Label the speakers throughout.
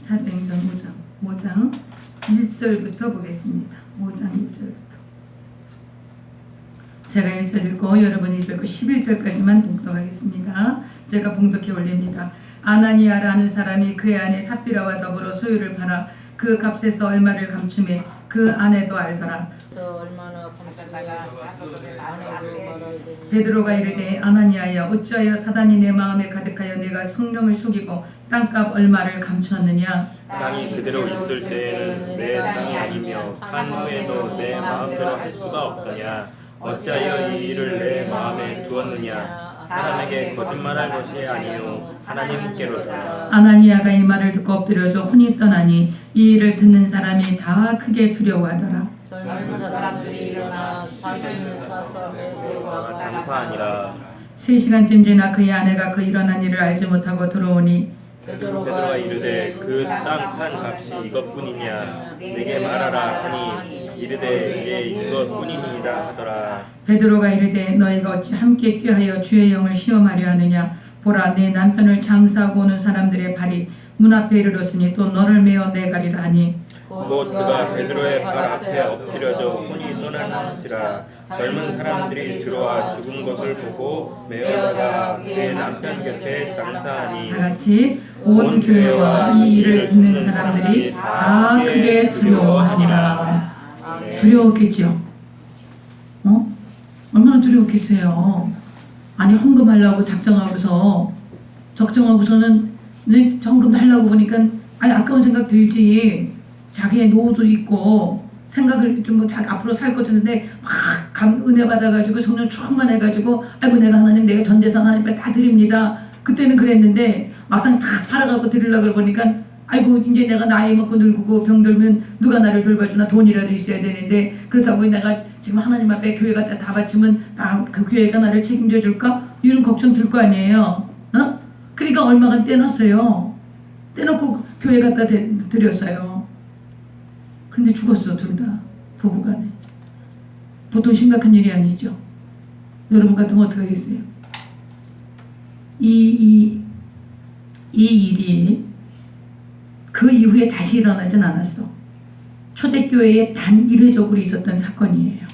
Speaker 1: 사도행전 5장 1절부터 보겠습니다. 5장 1절부터. 제가 1절 읽고 여러분이 1절 읽고 11절까지만 봉독하겠습니다. 제가 봉독해 올립니다. 아나니아라는 사람이 그의 아내 삽비라와 더불어 소유를 팔아 그 값에서 얼마를 감추매 그 아내도 알더라. 베드로가 이르되 아나니아야 어찌하여 사단이 내 마음에 가득하여 내가 성령을 속이고 땅값 얼마를 감추었느냐.
Speaker 2: 땅이 그대로 있을 때에는 내 땅이 아니며 판 후에도 내 마음대로 할 수가 없더냐. 어찌하여 이 일을 내 마음에 두었느냐. 사람에게 거짓말할 것이 아니요 하나님께로다.
Speaker 1: 아나니아가 이 말을 듣고 엎드려져 혼이 떠나니 이 일을 듣는 사람이 다 크게 두려워하더라.
Speaker 3: 젊은 사람들이 일어나 자신을 싸서 베드로와
Speaker 2: 장사하니라.
Speaker 1: 3시간쯤 지나 그의 아내가 그 일어난 일을 알지 못하고 들어오니
Speaker 2: 베드로가 이르되 그 땅 판 값이 이것뿐이냐. 내게 말하라 하니 이르되 예 이것뿐이니라 하더라.
Speaker 1: 베드로가 이르되 너희가 어찌 함께 꾀하여 주의 영을 시험하려 하느냐. 보라 내 남편을 장사하고 오는 사람들의 발이 문 앞에 이르렀으니 또 너를 메어 내가리라 하니
Speaker 2: 곧 그가 베드로의 발 앞에 엎드려져 혼이 떠나는지라. 젊은 사람들이 들어와 죽은 것을 보고 메어다가 내 남편 곁에 장사하니
Speaker 1: 다같이 온 교회와 이 일을 듣는 사람들이 다 크게 두려워하니라. 두려웠겠죠? 얼마나 두려웠겠어요. 아니 헌금하려고 적정하고서는 헌금 하려고 보니까 아니 아까운 생각 들지. 자기의 노후도 있고 생각을 좀 앞으로 살 것도 있는데 막 은혜 받아가지고 성령 충만해가지고 아이고 내가 하나님 내가 전재산 하나님께 다 드립니다. 그때는 그랬는데 막상 다 팔아갖고 드리려고 보니까 아이고 이제 내가 나이 먹고 늙고 병들면 누가 나를 돌봐주나 돈이라도 있어야 되는데 그렇다고 내가 지금 하나님 앞에 교회 갖다 다 바치면 그 교회가 나를 책임져 줄까? 이런 걱정 들 거 아니에요. 그러니까 얼마간 떼놨어요. 떼놓고 교회 갖다 드렸어요. 근데 죽었어 둘 다 부부간에. 보통 심각한 일이 아니죠. 여러분 같으면 어떻게 하겠어요? 이 일이 그 이후에 다시 일어나진 않았어. 초대교회에 단 1회적으로 있었던 사건이에요.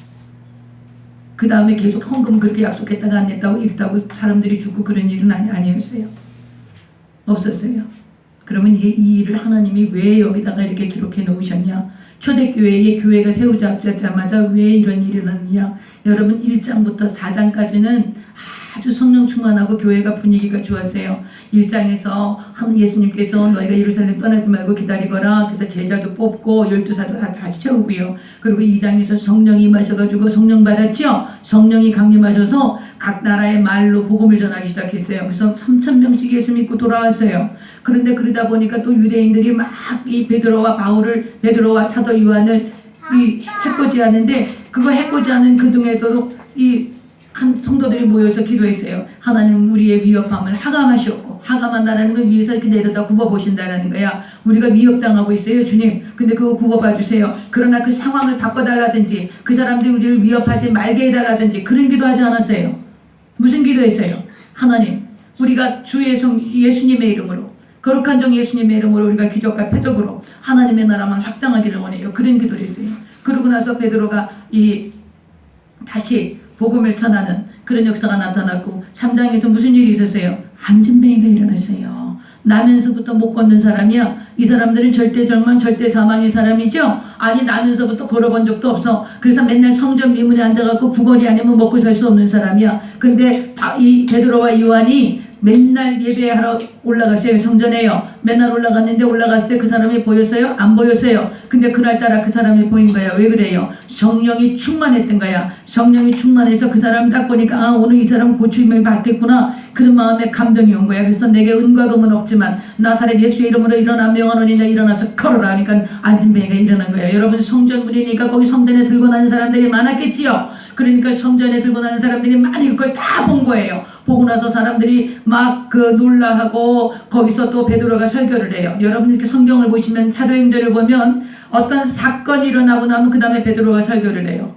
Speaker 1: 그 다음에 계속 헌금 그렇게 약속했다가 안 냈다고 이랬다고 사람들이 죽고 그런 일은 아니었어요. 없었어요. 그러면 이 일을 하나님이 왜 여기다가 이렇게 기록해 놓으셨냐? 초대교회에 교회가 세우자마자 왜 이런 일이 일어났느냐? 여러분 1장부터 4장까지는 아주 성령 충만하고 교회가 분위기가 좋았어요. 1장에서 예수님께서 너희가 예루살렘 떠나지 말고 기다리거라. 그래서 제자도 뽑고 12사도 다시 채우고요. 그리고 2장에서 성령이 임하셔가지고 성령 받았죠. 성령이 강림하셔서 각 나라의 말로 복음을 전하기 시작했어요. 그래서 3,000명씩 예수 믿고 돌아왔어요. 그런데 그러다 보니까 또 유대인들이 막 이 베드로와 사도 요한을 해코지하는데 그거 해코지하는 그 중에도 한 성도들이 모여서 기도했어요. 하나님 우리의 위협함을 하감하시옵고 하감한다는 걸 위에서 이렇게 내려다 굽어보신다는 거야. 우리가 위협당하고 있어요 주님. 근데 그거 굽어봐 주세요. 그러나 그 상황을 바꿔달라든지 그 사람들이 우리를 위협하지 말게 해달라든지 그런 기도하지 않았어요. 무슨 기도했어요? 하나님 우리가 주 예수님의 이름으로 거룩한 종 예수님의 이름으로 우리가 기적과 표적으로 하나님의 나라만 확장하기를 원해요. 그런 기도를 했어요. 그러고 나서 베드로가 다시 복음을 전하는 그런 역사가 나타났고 3장에서 무슨 일이 있었어요? 안진뱅이가 일어났어요. 나면서부터 못 걷는 사람이야. 이 사람들은 절대 절망, 절대 사망의 사람이죠. 아니 나면서부터 걸어본 적도 없어. 그래서 맨날 성전 미문에 앉아갖고 구걸이 아니면 먹고 살 수 없는 사람이야. 근데 이 베드로와 요한이 맨날 예배하러 올라갔어요. 성전에요. 맨날 올라갔는데 올라갔을 때 그 사람이 보였어요? 안 보였어요. 근데 그날따라 그 사람이 보인 거야. 왜 그래요? 성령이 충만했던 거야. 성령이 충만해서 그 사람 딱 보니까 오늘 이 사람 고침을 받겠구나. 그런 마음에 감동이 온 거야. 그래서 내게 은과 금은 없지만 나사렛 예수의 이름으로 일어나 명하노니 너 일어나서 걸어라 하니까 안진뱅이가 일어난 거예요. 여러분 성전문이니까 거기 성전에 들고 나는 사람들이 많았겠지요. 그러니까 성전에 들고 나는 사람들이 많이 그걸 다 본 거예요. 보고 나서 사람들이 막 놀라하고 거기서 또 베드로가 설교를 해요. 여러분 이렇게 성경을 보시면 사도행전을 보면 어떤 사건이 일어나고 나면 그 다음에 베드로가 설교를 해요.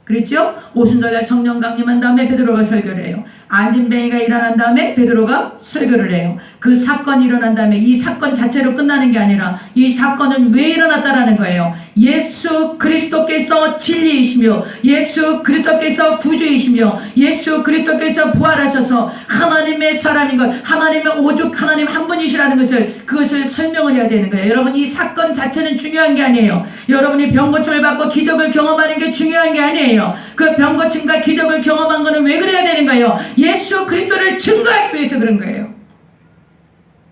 Speaker 1: 그랬죠? 오순절날 성령 강림한 다음에 베드로가 설교를 해요. 안진뱅이가 일어난 다음에 베드로가 설교를 해요. 그 사건이 일어난 다음에 이 사건 자체로 끝나는 게 아니라 이 사건은 왜 일어났다라는 거예요. 예수 그리스도께서 진리이시며 예수 그리스도께서 구주이시며 예수 그리스도께서 부활하셔서 하나님의 사람인 것, 하나님의 오직 하나님 한 분이시라는 그것을 설명을 해야 되는 거예요. 여러분, 이 사건 자체는 중요한 게 아니에요. 여러분이 병고침을 받고 기적을 경험하는 게 중요한 게 아니에요. 그 병고침과 기적을 경험한 거는 왜 그래야 되는 거예요? 예수 그리스도를 증거하기 위해서 그런 거예요.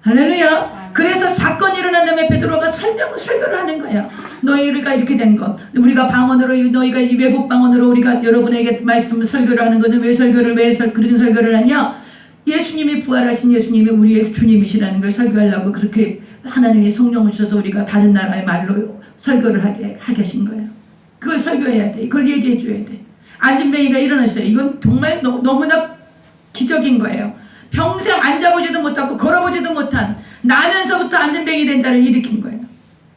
Speaker 1: 할렐루야. 그래서 사건이 일어난 다음에 베드로가 설교를 하는 거예요. 너희가 이렇게 된 것, 우리가 방언으로, 너희가 이 외국 방언으로 우리가 여러분에게 말씀 설교를 하는 것은 그런 설교를 하냐? 예수님이 부활하신 예수님이 우리의 주님이시라는 걸 설교하려고 그렇게 하나님의 성령을 주셔서 우리가 다른 나라의 말로 설교를 하게 하신 거예요. 그걸 설교해야 돼. 그걸 얘기해 줘야 돼. 안진뱅이가 일어났어요. 이건 정말 너무나 기적인 거예요. 평생 앉아보지도 못하고 걸어보지도 못한, 나면서부터 안진뱅이 된 자를 일으킨 거예요.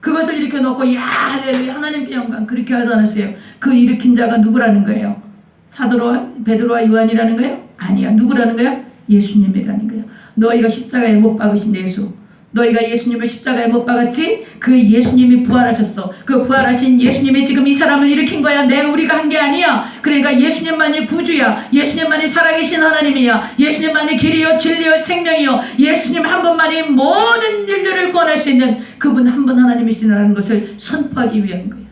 Speaker 1: 그것을 일으켜 놓고 야 할렐루야 하나님께 영광 그렇게 하지 않았어요. 그 일으킨 자가 누구라는 거예요? 베드로와 요한이라는 거예요? 아니야. 누구라는 거예요? 예수님이라는 거예요. 너희가 십자가에 못 박으신 예수, 너희가 예수님을 십자가에 못 박았지? 그 예수님이 부활하셨어. 그 부활하신 예수님이 지금 이 사람을 일으킨 거야. 우리가 한 게 아니야. 그러니까 예수님만이 구주야. 예수님만이 살아계신 하나님이야. 예수님만이 길이요 진리요 생명이요. 예수님 한 분만이 모든 인류를 구원할 수 있는 그분 한 분 하나님이시라는 것을 선포하기 위한 거예요.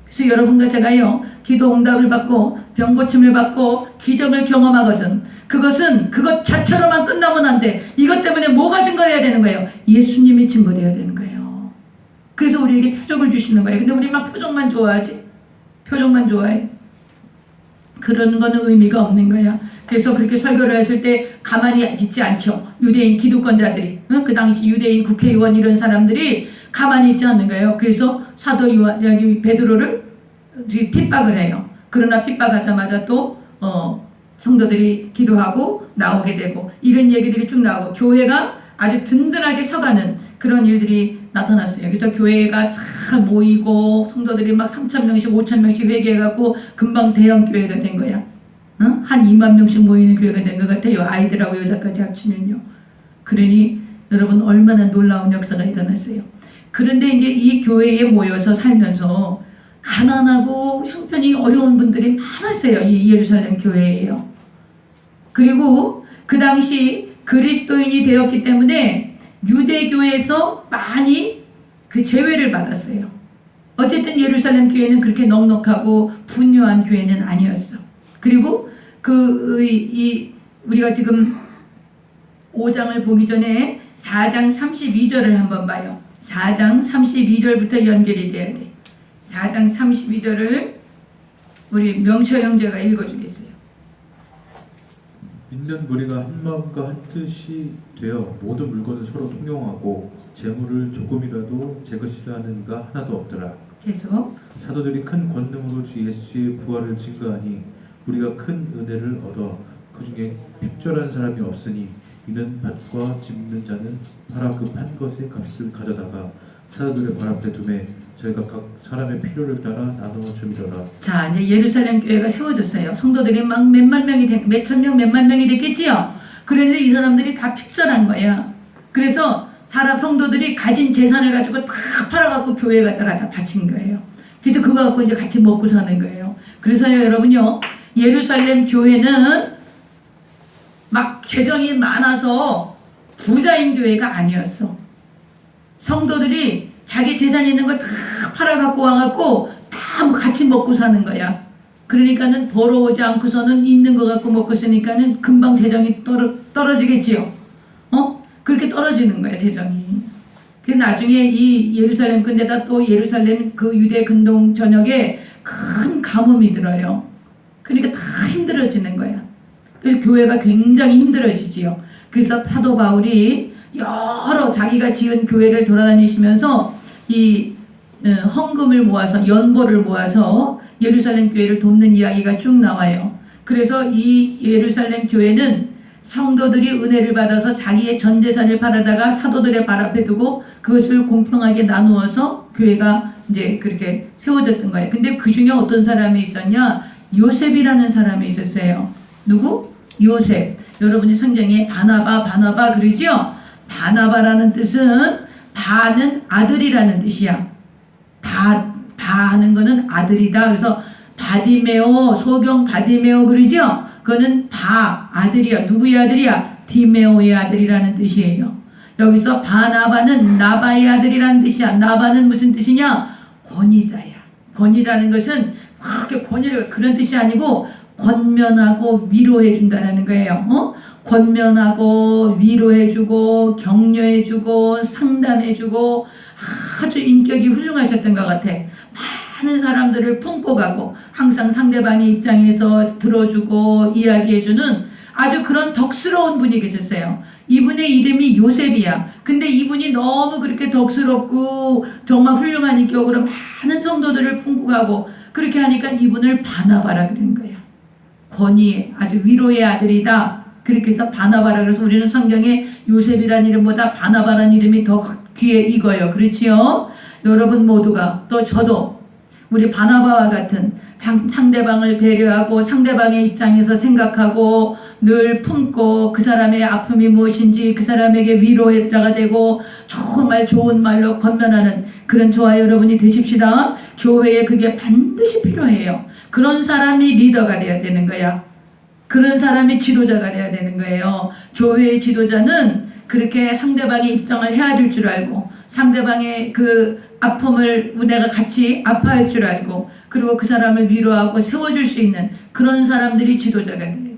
Speaker 1: 그래서 여러분과 제가요, 기도 응답을 받고 병고침을 받고 기적을 경험하거든. 그것은 그것 자체로만 끝나면 안 돼. 이것 때문에 뭐가 증거돼야 되는 거예요? 예수님이 증거돼야 되는 거예요. 그래서 우리에게 표적을 주시는 거예요. 근데 우리 막 표적만 좋아하지? 표적만 좋아해. 그런 거는 의미가 없는 거야. 그래서 그렇게 설교를 했을 때 가만히 있지 않죠. 유대인 기득권자들이, 그 당시 유대인 국회의원 이런 사람들이 가만히 있지 않는 거예요. 그래서 사도 요한, 베드로를 핍박을 해요. 그러나 핍박하자마자 또 성도들이 기도하고 나오게 되고 이런 얘기들이 쭉 나오고 교회가 아주 든든하게 서가는 그런 일들이 나타났어요. 그래서 교회가 잘 모이고 성도들이 막 3,000명씩 5,000명씩 회개해갖고 금방 대형 교회가 된 거야. 한 2만 명씩 모이는 교회가 된 것 같아요. 아이들하고 여자까지 합치면요. 그러니 여러분 얼마나 놀라운 역사가 일어났어요. 그런데 이제 이 교회에 모여서 살면서 가난하고 형편이 어려운 분들이 많았어요. 이 예루살렘 교회예요. 그리고 그 당시 그리스도인이 되었기 때문에 유대교에서 많이 그 제외를 받았어요. 어쨌든 예루살렘 교회는 그렇게 넉넉하고 분유한 교회는 아니었어. 그리고 우리가 지금 5장을 보기 전에 4장 32절을 한번 봐요. 4장 32절부터 연결이 돼야 돼. 4장 32절을 우리 명철 형제가 읽어주겠어요.
Speaker 4: 믿는 무리가 한 마음과 한 뜻이 되어 모든 물건을 서로 통용하고 재물을 조금이라도 제 것이라 하는 이가 하나도 없더라.
Speaker 1: 계속.
Speaker 4: 사도들이 큰 권능으로 주 예수의 부활을 증거하니 우리가 큰 은혜를 얻어 그 중에 핍절한 사람이 없으니 이는 밭과 짚는 자는 팔아 그 판 것의 값을 가져다가 사도들의 발 앞에 두매 저희가 각 사람의 필요를 따라 나누어 줌이더라.
Speaker 1: 자, 이제 예루살렘 교회가 세워졌어요. 성도들이 막 몇만 명이 몇천 명, 몇만 명이 됐겠지요. 그런데 이 사람들이 다 핍절한 거야. 그래서 성도들이 가진 재산을 가지고 다 팔아갖고 교회에 갖다가 다 바친 거예요. 그래서 그거 갖고 이제 같이 먹고 사는 거예요. 그래서 여러분요, 예루살렘 교회는 막 재정이 많아서 부자인 교회가 아니었어. 성도들이 자기 재산 있는 걸 다 팔아갖고 와갖고 다 뭐 같이 먹고 사는 거야. 그러니까는 벌어오지 않고서는 있는 거 갖고 먹고 쓰니까는 금방 재정이 떨어지겠지요. 그렇게 떨어지는 거야, 재정이. 그래서 나중에 이 예루살렘, 근데다 또 예루살렘 그 유대 근동 전역에 큰 가뭄이 들어요. 그러니까 다 힘들어지는 거야. 그래서 교회가 굉장히 힘들어지지요. 그래서 사도 바울이 여러 자기가 지은 교회를 돌아다니시면서 이 헌금을 모아서 연보를 모아서 예루살렘 교회를 돕는 이야기가 쭉 나와요. 그래서 이 예루살렘 교회는 성도들이 은혜를 받아서 자기의 전 재산을 팔아다가 사도들의 발 앞에 두고 그것을 공평하게 나누어서 교회가 이제 그렇게 세워졌던 거예요. 근데 그 중에 어떤 사람이 있었냐? 요셉이라는 사람이 있었어요. 누구? 요셉. 여러분이 성경에 바나바 그러죠? 바나바라는 뜻은 바는 아들이라는 뜻이야. 바하는 거는 아들이다. 그래서 바디메오, 소경 바디메오 그러죠? 그거는 아들이야. 누구의 아들이야? 디메오의 아들이라는 뜻이에요. 여기서 바나바는 나바의 아들이라는 뜻이야. 나바는 무슨 뜻이냐? 권위자야. 권위라는 것은 그렇게 권위를 그런 뜻이 아니고 권면하고 위로해 준다라는 거예요. 권면하고 위로해주고 격려해주고 상담해주고 아주 인격이 훌륭하셨던 것 같아. 많은 사람들을 품고 가고 항상 상대방의 입장에서 들어주고 이야기해주는 아주 그런 덕스러운 분이 계셨어요. 이분의 이름이 요셉이야. 근데 이분이 너무 그렇게 덕스럽고 정말 훌륭한 인격으로 많은 성도들을 품고 가고 그렇게 하니까 이분을 바나바라 그런 거야. 권위의 아주 위로의 아들이다. 그렇게 해서 바나바라 그래서 우리는 성경에 요셉이라는 이름보다 바나바라는 이름이 더 귀에 익어요. 그렇지요? 여러분 모두가 또 저도 우리 바나바와 같은 상대방을 배려하고 상대방의 입장에서 생각하고 늘 품고 그 사람의 아픔이 무엇인지 그 사람에게 위로가 되고 정말 좋은 말로 권면하는 그런 저와 여러분이 되십시다. 교회에 그게 반드시 필요해요. 그런 사람이 리더가 되어야 되는 거야. 그런 사람이 지도자가 되어야 되는 거예요. 교회의 지도자는 그렇게 상대방의 입장을 헤아릴 줄 알고 상대방의 그 아픔을 내가 같이 아파할 줄 알고 그리고 그 사람을 위로하고 세워줄 수 있는 그런 사람들이 지도자가 돼야 돼.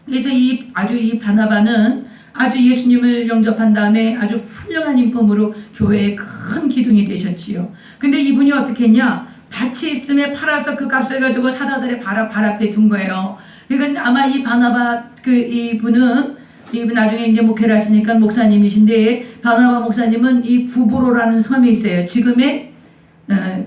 Speaker 1: 그래서 이 바나바는 아주 예수님을 영접한 다음에 아주 훌륭한 인품으로 교회의 큰 기둥이 되셨지요. 근데 이분이 어떻게 했냐? 밭이 있음에 팔아서 그 값을 가지고 사다들의 발 앞에 둔 거예요. 그러니까 아마 이 바나바 이분 나중에 이제 목회를 하시니까 목사님이신데 바나바 목사님은 이 구브로라는 섬이 있어요. 지금의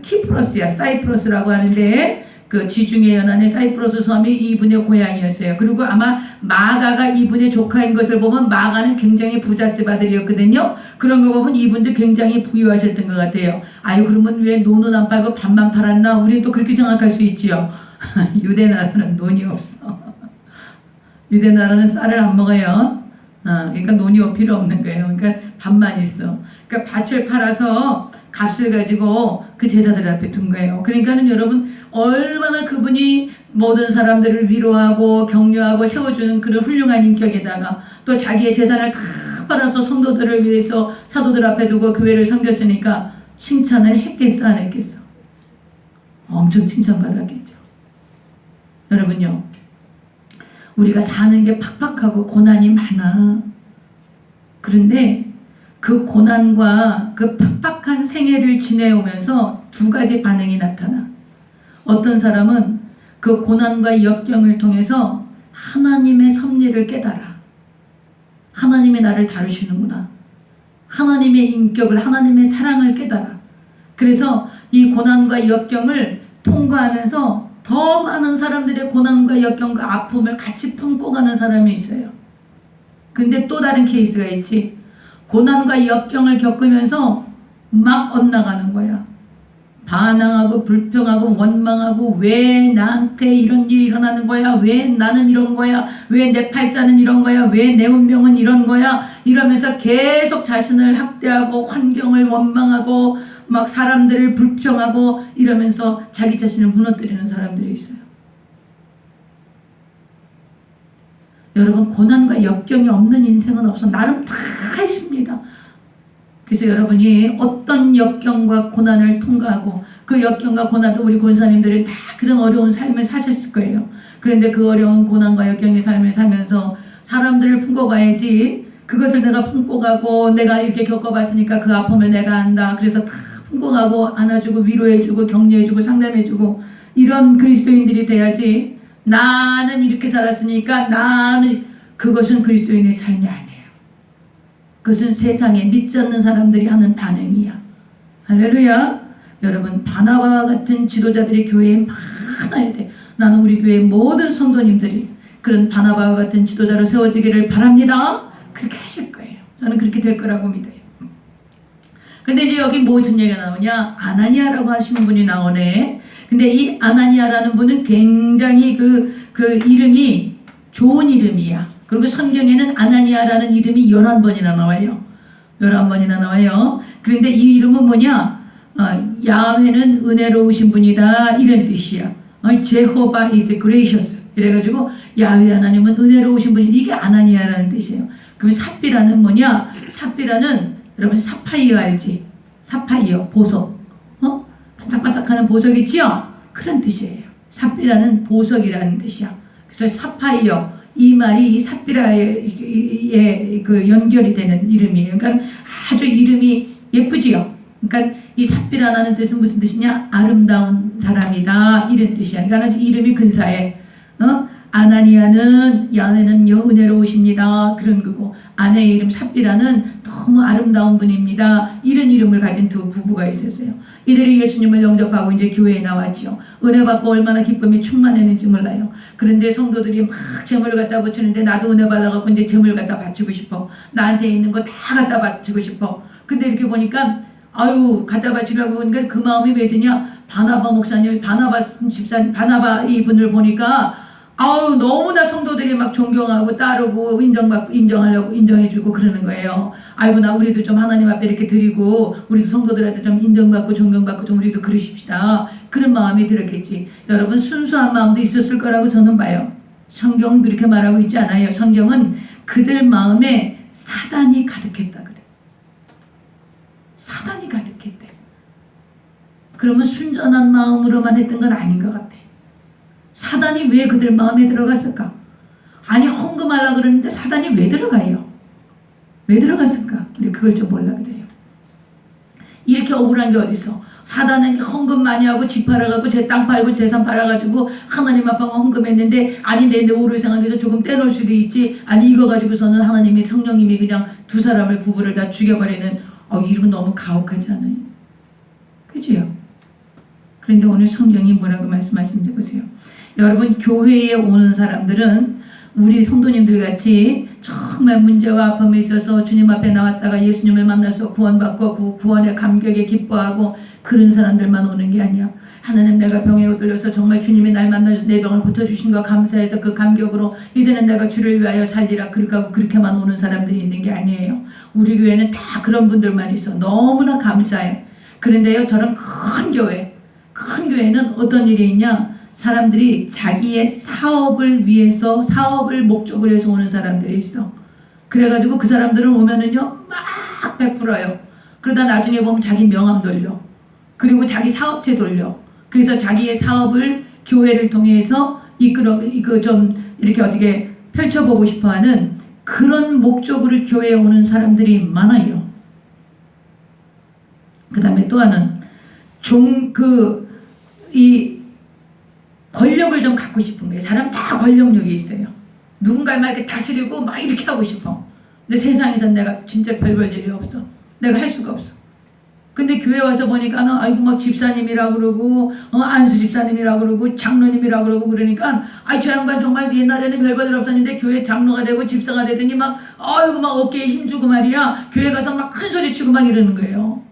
Speaker 1: 키프로스야. 사이프러스라고 하는데 그 지중해 연안의 사이프러스 섬이 이분의 고향이었어요. 그리고 아마 마가가 이분의 조카인 것을 보면 마가는 굉장히 부잣집 아들이었거든요. 그런 거 보면 이분도 굉장히 부유하셨던 것 같아요. 아유 그러면 왜 논은 안 팔고 밭만 팔았나? 우리는 또 그렇게 생각할 수 있지요. 유대 나라는 논이 없어. 유대 나라는 쌀을 안 먹어요. 그러니까 논이 필요 없는 거예요. 그러니까 밭만 있어. 그러니까 밭을 팔아서 값을 가지고 그 제자들 앞에 둔 거예요. 그러니까는 여러분 얼마나 그분이 모든 사람들을 위로하고 격려하고 세워주는 그런 훌륭한 인격에다가 또 자기의 재산을 다 팔아서 성도들을 위해서 사도들 앞에 두고 교회를 섬겼으니까 칭찬을 했겠어 안 했겠어? 엄청 칭찬받았겠죠. 여러분요. 우리가 사는 게 팍팍하고 고난이 많아. 그런데 그 고난과 그 팍팍한 생애를 지내오면서 두 가지 반응이 나타나. 어떤 사람은 그 고난과 역경을 통해서 하나님의 섭리를 깨달아. 하나님이 나를 다루시는구나. 하나님의 인격을, 하나님의 사랑을 깨달아. 그래서 이 고난과 역경을 통과하면서 더 많은 사람들의 고난과 역경과 아픔을 같이 품고 가는 사람이 있어요. 근데 또 다른 케이스가 있지. 고난과 역경을 겪으면서 막 엇나가는 거야. 반항하고 불평하고 원망하고 왜 나한테 이런 일이 일어나는 거야? 왜 나는 이런 거야? 왜 내 팔자는 이런 거야? 왜 내 운명은 이런 거야? 이러면서 계속 자신을 학대하고 환경을 원망하고 막 사람들을 불평하고 이러면서 자기 자신을 무너뜨리는 사람들이 있어요. 여러분 고난과 역경이 없는 인생은 없어. 나름 다 있습니다. 그래서 여러분이 어떤 역경과 고난을 통과하고 그 역경과 고난도 우리 권사님들은 다 그런 어려운 삶을 사셨을 거예요. 그런데 그 어려운 고난과 역경의 삶을 살면서 사람들을 품고 가야지. 그것을 내가 품고 가고 내가 이렇게 겪어봤으니까 그 아픔을 내가 안다. 그래서 다 품고 가고 안아주고 위로해주고 격려해주고 상담해주고 이런 그리스도인들이 돼야지. 나는 이렇게 살았으니까 나는 그것은 그리스도인의 삶이 아니에요. 그것은 세상에 믿지 않는 사람들이 하는 반응이야. 할렐루야. 여러분 바나바와 같은 지도자들이 교회에 많아야 돼. 나는 우리 교회 모든 성도님들이 그런 바나바와 같은 지도자로 세워지기를 바랍니다. 그렇게 하실 거예요. 저는 그렇게 될 거라고 믿어요. 근데 이제 여기 무슨 얘기가 나오냐? 아나니아라고 하시는 분이 나오네. 근데 이 아나니아라는 분은 굉장히 그 이름이 좋은 이름이야. 그리고 성경에는 아나니아라는 이름이 11번이나 나와요. 11번이나 나와요. 그런데 이 이름은 뭐냐? 야훼는 은혜로우신 분이다, 이런 뜻이야. Jehovah is gracious. 이래가지고 야훼 하나님은 은혜로우신 분이, 이게 아나니아라는 뜻이에요. 그럼 삽비라는 뭐냐? 삽비라는, 여러분 사파이어 알지? 사파이어 보석, 반짝반짝하는 보석 있죠? 그런 뜻이에요. 삽비라는 보석이라는 뜻이야. 그래서 사파이어, 이 말이 이 삽비라의 그 연결이 되는 이름이에요. 그러니까 아주 이름이 예쁘지요. 그러니까 이 삽비라는 뜻은 무슨 뜻이냐? 아름다운 사람이다, 이런 뜻이야. 그러니까 아주 이름이 근사해. 아나니아는, 야훼는 은혜로우십니다, 그런 거고, 아내의 이름 삽비라는 너무 아름다운 분입니다, 이런 이름을 가진 두 부부가 있었어요. 이들이 예수님을 영접하고 이제 교회에 나왔죠. 은혜 받고 얼마나 기쁨이 충만했는지 몰라요. 그런데 성도들이 막 재물을 갖다 바치는데, 나도 은혜 받아갖고 이제 재물 갖다 바치고 싶어. 나한테 있는 거 다 갖다 바치고 싶어. 근데 이렇게 보니까 아유, 갖다 바치려고 보니까 그 마음이 왜 드냐? 바나바 목사님, 바나바 집사님, 바나바 이분을 보니까 아우, 너무나 성도들이 막 존경하고 따르고 인정하려고 인정해주고 그러는 거예요. 아이고, 우리도 좀 하나님 앞에 이렇게 드리고, 우리도 성도들한테 좀 인정받고 존경받고 좀 우리도 그러십시다, 그런 마음이 들었겠지. 여러분, 순수한 마음도 있었을 거라고 저는 봐요. 성경은 그렇게 말하고 있지 않아요. 성경은 그들 마음에 사단이 가득했다 그래. 사단이 가득했대. 그러면 순전한 마음으로만 했던 건 아닌 것 같아. 사단이 왜 그들 마음에 들어갔을까? 아니, 헌금하려고 그러는데 사단이 왜 들어가요? 왜 들어갔을까? 우리 그걸 좀 몰라 그래요. 이렇게 억울한 게 어딨어? 사단은 헌금 많이 하고 집 팔아가고 제 땅 팔고 재산 팔아가지고 하나님 앞에 헌금했는데, 아니 내 노후를 생각해서 조금 떼놓을 수도 있지, 아니 이거 가지고서는 하나님이, 성령님이 그냥 두 사람을, 부부를 다 죽여버리는, 이건 너무 가혹하지 않아요? 그지요? 그런데 오늘 성경이 뭐라고 말씀하시는지 보세요. 여러분, 교회에 오는 사람들은 우리 성도님들 같이 정말 문제와 아픔에 있어서 주님 앞에 나왔다가 예수님을 만나서 구원받고 그 구원의 감격에 기뻐하고 그런 사람들만 오는 게 아니야. 하나님, 내가 병에 얻들려서 정말 주님이 날 만나셔서 내 병을 고쳐주신 거 감사해서 그 감격으로 이제는 내가 주를 위하여 살리라, 그렇게만 오는 사람들이 있는 게 아니에요. 우리 교회는 다 그런 분들만 있어. 너무나 감사해. 그런데요, 저런 큰 교회는 어떤 일이 있냐? 사람들이 자기의 사업을 위해서, 사업을 목적으로 해서 오는 사람들이 있어. 그래가지고 그 사람들은 오면은요, 막 베풀어요. 그러다 나중에 보면 자기 명함 돌려. 그리고 자기 사업체 돌려. 그래서 자기의 사업을 교회를 통해서 좀 이렇게 어떻게 펼쳐보고 싶어 하는 그런 목적으로 교회에 오는 사람들이 많아요. 그 다음에 또 하나는 권력을 좀 갖고 싶은 거예요. 사람 다 권력욕이 있어요. 누군가를 막 이렇게 다스리고 막 이렇게 하고 싶어. 근데 세상에서 내가 진짜 별 일이 없어. 내가 할 수가 없어. 근데 교회 와서 보니까는 아이고 막 집사님이라 그러고 안수 집사님이라 그러고 장로님이라 그러고 그러니까 저 양반 정말 옛날에는 별별 없었는데 교회 장로가 되고 집사가 되더니 막 아이고 막 어깨에 힘주고 말이야. 교회 가서 막 큰 소리 치고 막 이러는 거예요.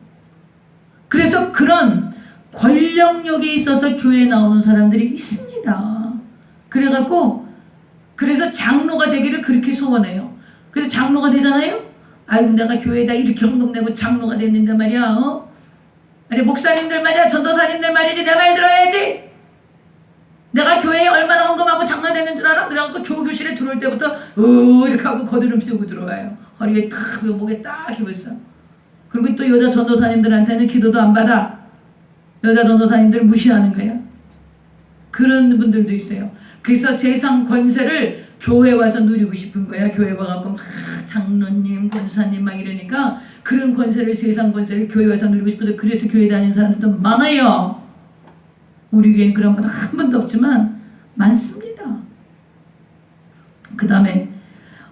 Speaker 1: 그래서 그런 권력욕이 있어서 교회에 나오는 사람들이 있습니다. 그래서 장로가 되기를 그렇게 소원해요. 그래서 장로가 되잖아요. 아이고, 내가 교회에다 이렇게 헌금 내고 장로가 됐는데 말이야. 아니, 목사님들 말이야, 전도사님들 말이지, 내 말 들어야지. 내가 교회에 얼마나 헌금하고 장로 되는 줄 알아? 그래갖고 교실에 들어올 때부터 이렇게 하고 거드름 펴고 들어와요. 허리에 탁, 목에 딱 힘을 써. 그리고 또 여자 전도사님들한테는 기도도 안 받아. 여자 전도사님들 무시하는 거야. 그런 분들도 있어요. 그래서 세상 권세를 교회 와서 누리고 싶은 거야. 교회 와갖고 막 장로님, 권사님 막 이러니까 그런 권세를, 세상 권세를 교회 와서 누리고 싶어서 그래서 교회 다니는 사람들도 많아요. 우리 교회는 그런 분 한 번도 없지만 많습니다. 그 다음에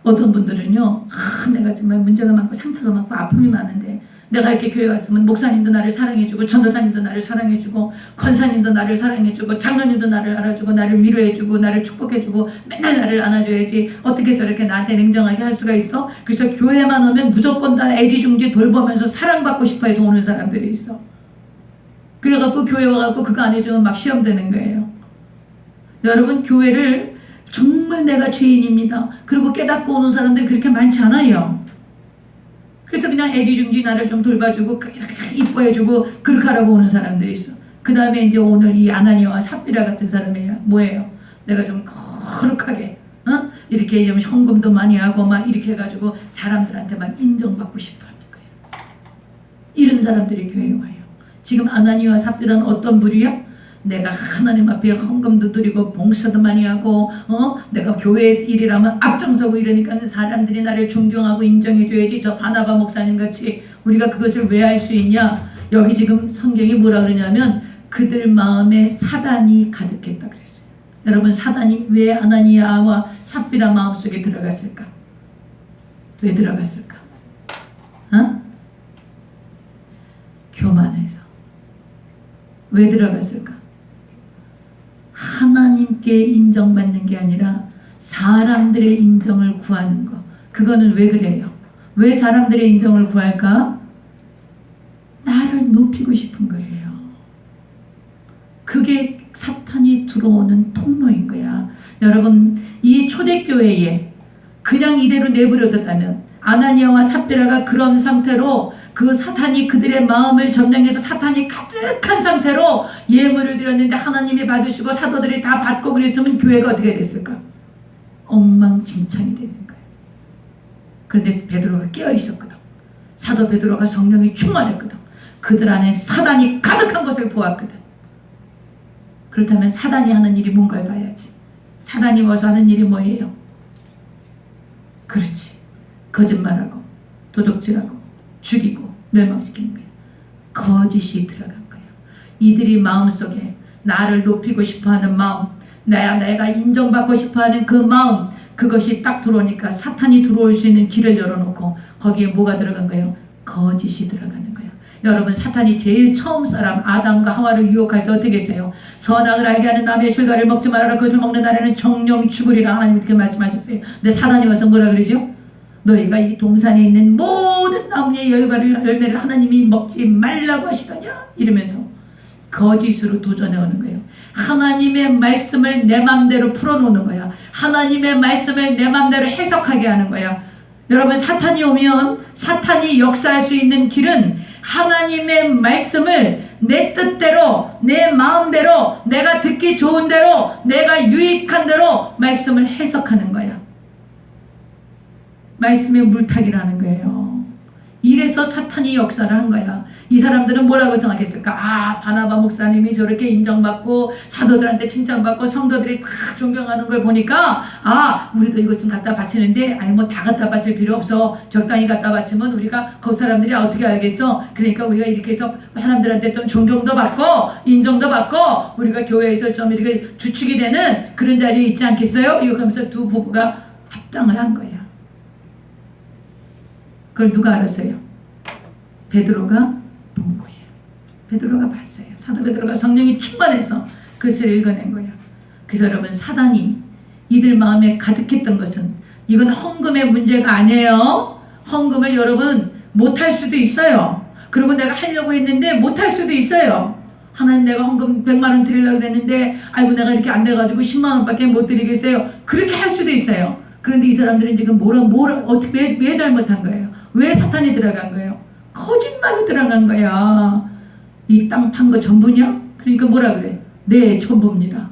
Speaker 1: 어떤 분들은요, 내가 정말 문제가 많고 상처가 많고 아픔이 많은데 내가 이렇게 교회 왔으면 목사님도 나를 사랑해주고 전도사님도 나를 사랑해주고 권사님도 나를 사랑해주고 장로님도 나를 알아주고 나를 위로해주고 나를 축복해주고 맨날 나를 안아줘야지 어떻게 저렇게 나한테 냉정하게 할 수가 있어? 그래서 교회만 오면 무조건 다 애지중지 돌보면서 사랑받고 싶어 해서 오는 사람들이 있어. 그래갖고 교회 와갖고 그거 안 해주면 막 시험 되는 거예요. 여러분, 교회를 정말 내가 죄인입니다. 그리고 깨닫고 오는 사람들이 그렇게 많지 않아요. 그래서 그냥 애지중지 나를 좀 돌봐주고 이렇게 이뻐해주고 그렇게 하라고 오는 사람들이 있어. 그 다음에 이제 오늘 이 아나니아와 삽비라 같은 사람이에요. 뭐예요? 내가 좀 거룩하게 이렇게 좀 헌금도 많이 하고 막 이렇게 해가지고 사람들한테만 인정받고 싶어하는 거예요. 이런 사람들이 교회에 와요. 지금 아나니아와 삽비라는 어떤 부류야? 내가 하나님 앞에 헌금도 드리고 봉사도 많이 하고 내가 교회에서 일이라면 앞장서고 이러니까 사람들이 나를 존경하고 인정해줘야지. 저 바나바 목사님 같이 우리가 그것을 왜 할 수 있냐? 여기 지금 성경이 뭐라 그러냐면 그들 마음에 사단이 가득했다 그랬어요. 여러분, 사단이 왜 아나니아와 삽비라 마음속에 들어갔을까? 왜 들어갔을까? 교만해서. 왜 들어갔을까? 하나님께 인정받는 게 아니라 사람들의 인정을 구하는 거. 그거는 왜 그래요? 왜 사람들의 인정을 구할까? 나를 높이고 싶은 거예요. 그게 사탄이 들어오는 통로인 거야. 여러분, 이 초대교회에 그냥 이대로 내버려뒀다면 아나니아와 삽비라가 그런 상태로 그 사탄이 그들의 마음을 점령해서 사탄이 가득한 상태로 예물을 드렸는데 하나님이 받으시고 사도들이 다 받고 그랬으면 교회가 어떻게 됐을까? 엉망진창이 되는 거예요. 그런데 베드로가 깨어있었거든. 사도 베드로가 성령이 충만했거든. 그들 안에 사단이 가득한 것을 보았거든. 그렇다면 사단이 하는 일이 뭔가를 봐야지. 사단이 와서 하는 일이 뭐예요? 그렇지. 거짓말하고 도둑질하고 죽이고 멸망시키는 거예요. 거짓이 들어간 거예요. 이들이 마음속에 나를 높이고 싶어하는 마음, 내가 인정받고 싶어하는 그 마음, 그것이 딱 들어오니까 사탄이 들어올 수 있는 길을 열어놓고 거기에 뭐가 들어간 거예요? 거짓이 들어가는 거예요. 여러분, 사탄이 제일 처음 사람 아담과 하와를 유혹할 때 어떻게 했어요? 선악을 알게 하는 나무의 실과를 먹지 말아라. 그것을 먹는 날에는 정령 죽으리라. 하나님 이렇게 말씀하셨어요. 근데 사탄이 와서 뭐라 그러죠? 너희가 이 동산에 있는 모든 나무의 열매를 하나님이 먹지 말라고 하시더냐? 이러면서 거짓으로 도전해 오는 거예요. 하나님의 말씀을 내 맘대로 풀어놓는 거야. 하나님의 말씀을 내 맘대로 해석하게 하는 거야. 여러분, 사탄이 오면 사탄이 역사할 수 있는 길은 하나님의 말씀을 내 뜻대로, 내 마음대로, 내가 듣기 좋은 대로, 내가 유익한 대로 말씀을 해석하는 거야. 말씀의 물타기라는 거예요. 이래서 사탄이 역사를 한 거야. 이 사람들은 뭐라고 생각했을까? 바나바 목사님이 저렇게 인정받고 사도들한테 칭찬받고 성도들이 다 존경하는 걸 보니까 우리도 이것 좀 갖다 바치는데 뭐 다 갖다 바칠 필요 없어. 적당히 갖다 바치면 우리가 그 사람들이 어떻게 알겠어? 그러니까 우리가 이렇게 해서 사람들한테 좀 존경도 받고 인정도 받고 우리가 교회에서 좀 이렇게 주축이 되는 그런 자리에 있지 않겠어요? 이렇게 하면서 두 부부가 합당을 한 거야. 그걸 누가 알았어요? 베드로가 본 거예요. 베드로가 봤어요. 사도 베드로가 성령이 충만해서 그것을 읽어낸 거예요. 그래서 여러분, 사단이 이들 마음에 가득했던 것은 이건 헌금의 문제가 아니에요. 헌금을 여러분 못할 수도 있어요. 그리고 내가 하려고 했는데 못할 수도 있어요. 하나님, 내가 헌금 100만 원 드리려고 했는데 아이고 내가 이렇게 안 돼가지고 10만 원밖에 못 드리겠어요. 그렇게 할 수도 있어요. 그런데 이 사람들은 지금 어떻게 왜 잘못한 거예요? 왜 사탄이 들어간 거예요? 거짓말로 들어간 거야. 이 땅 판 거 전부냐? 그러니까 뭐라 그래? 네, 전부입니다.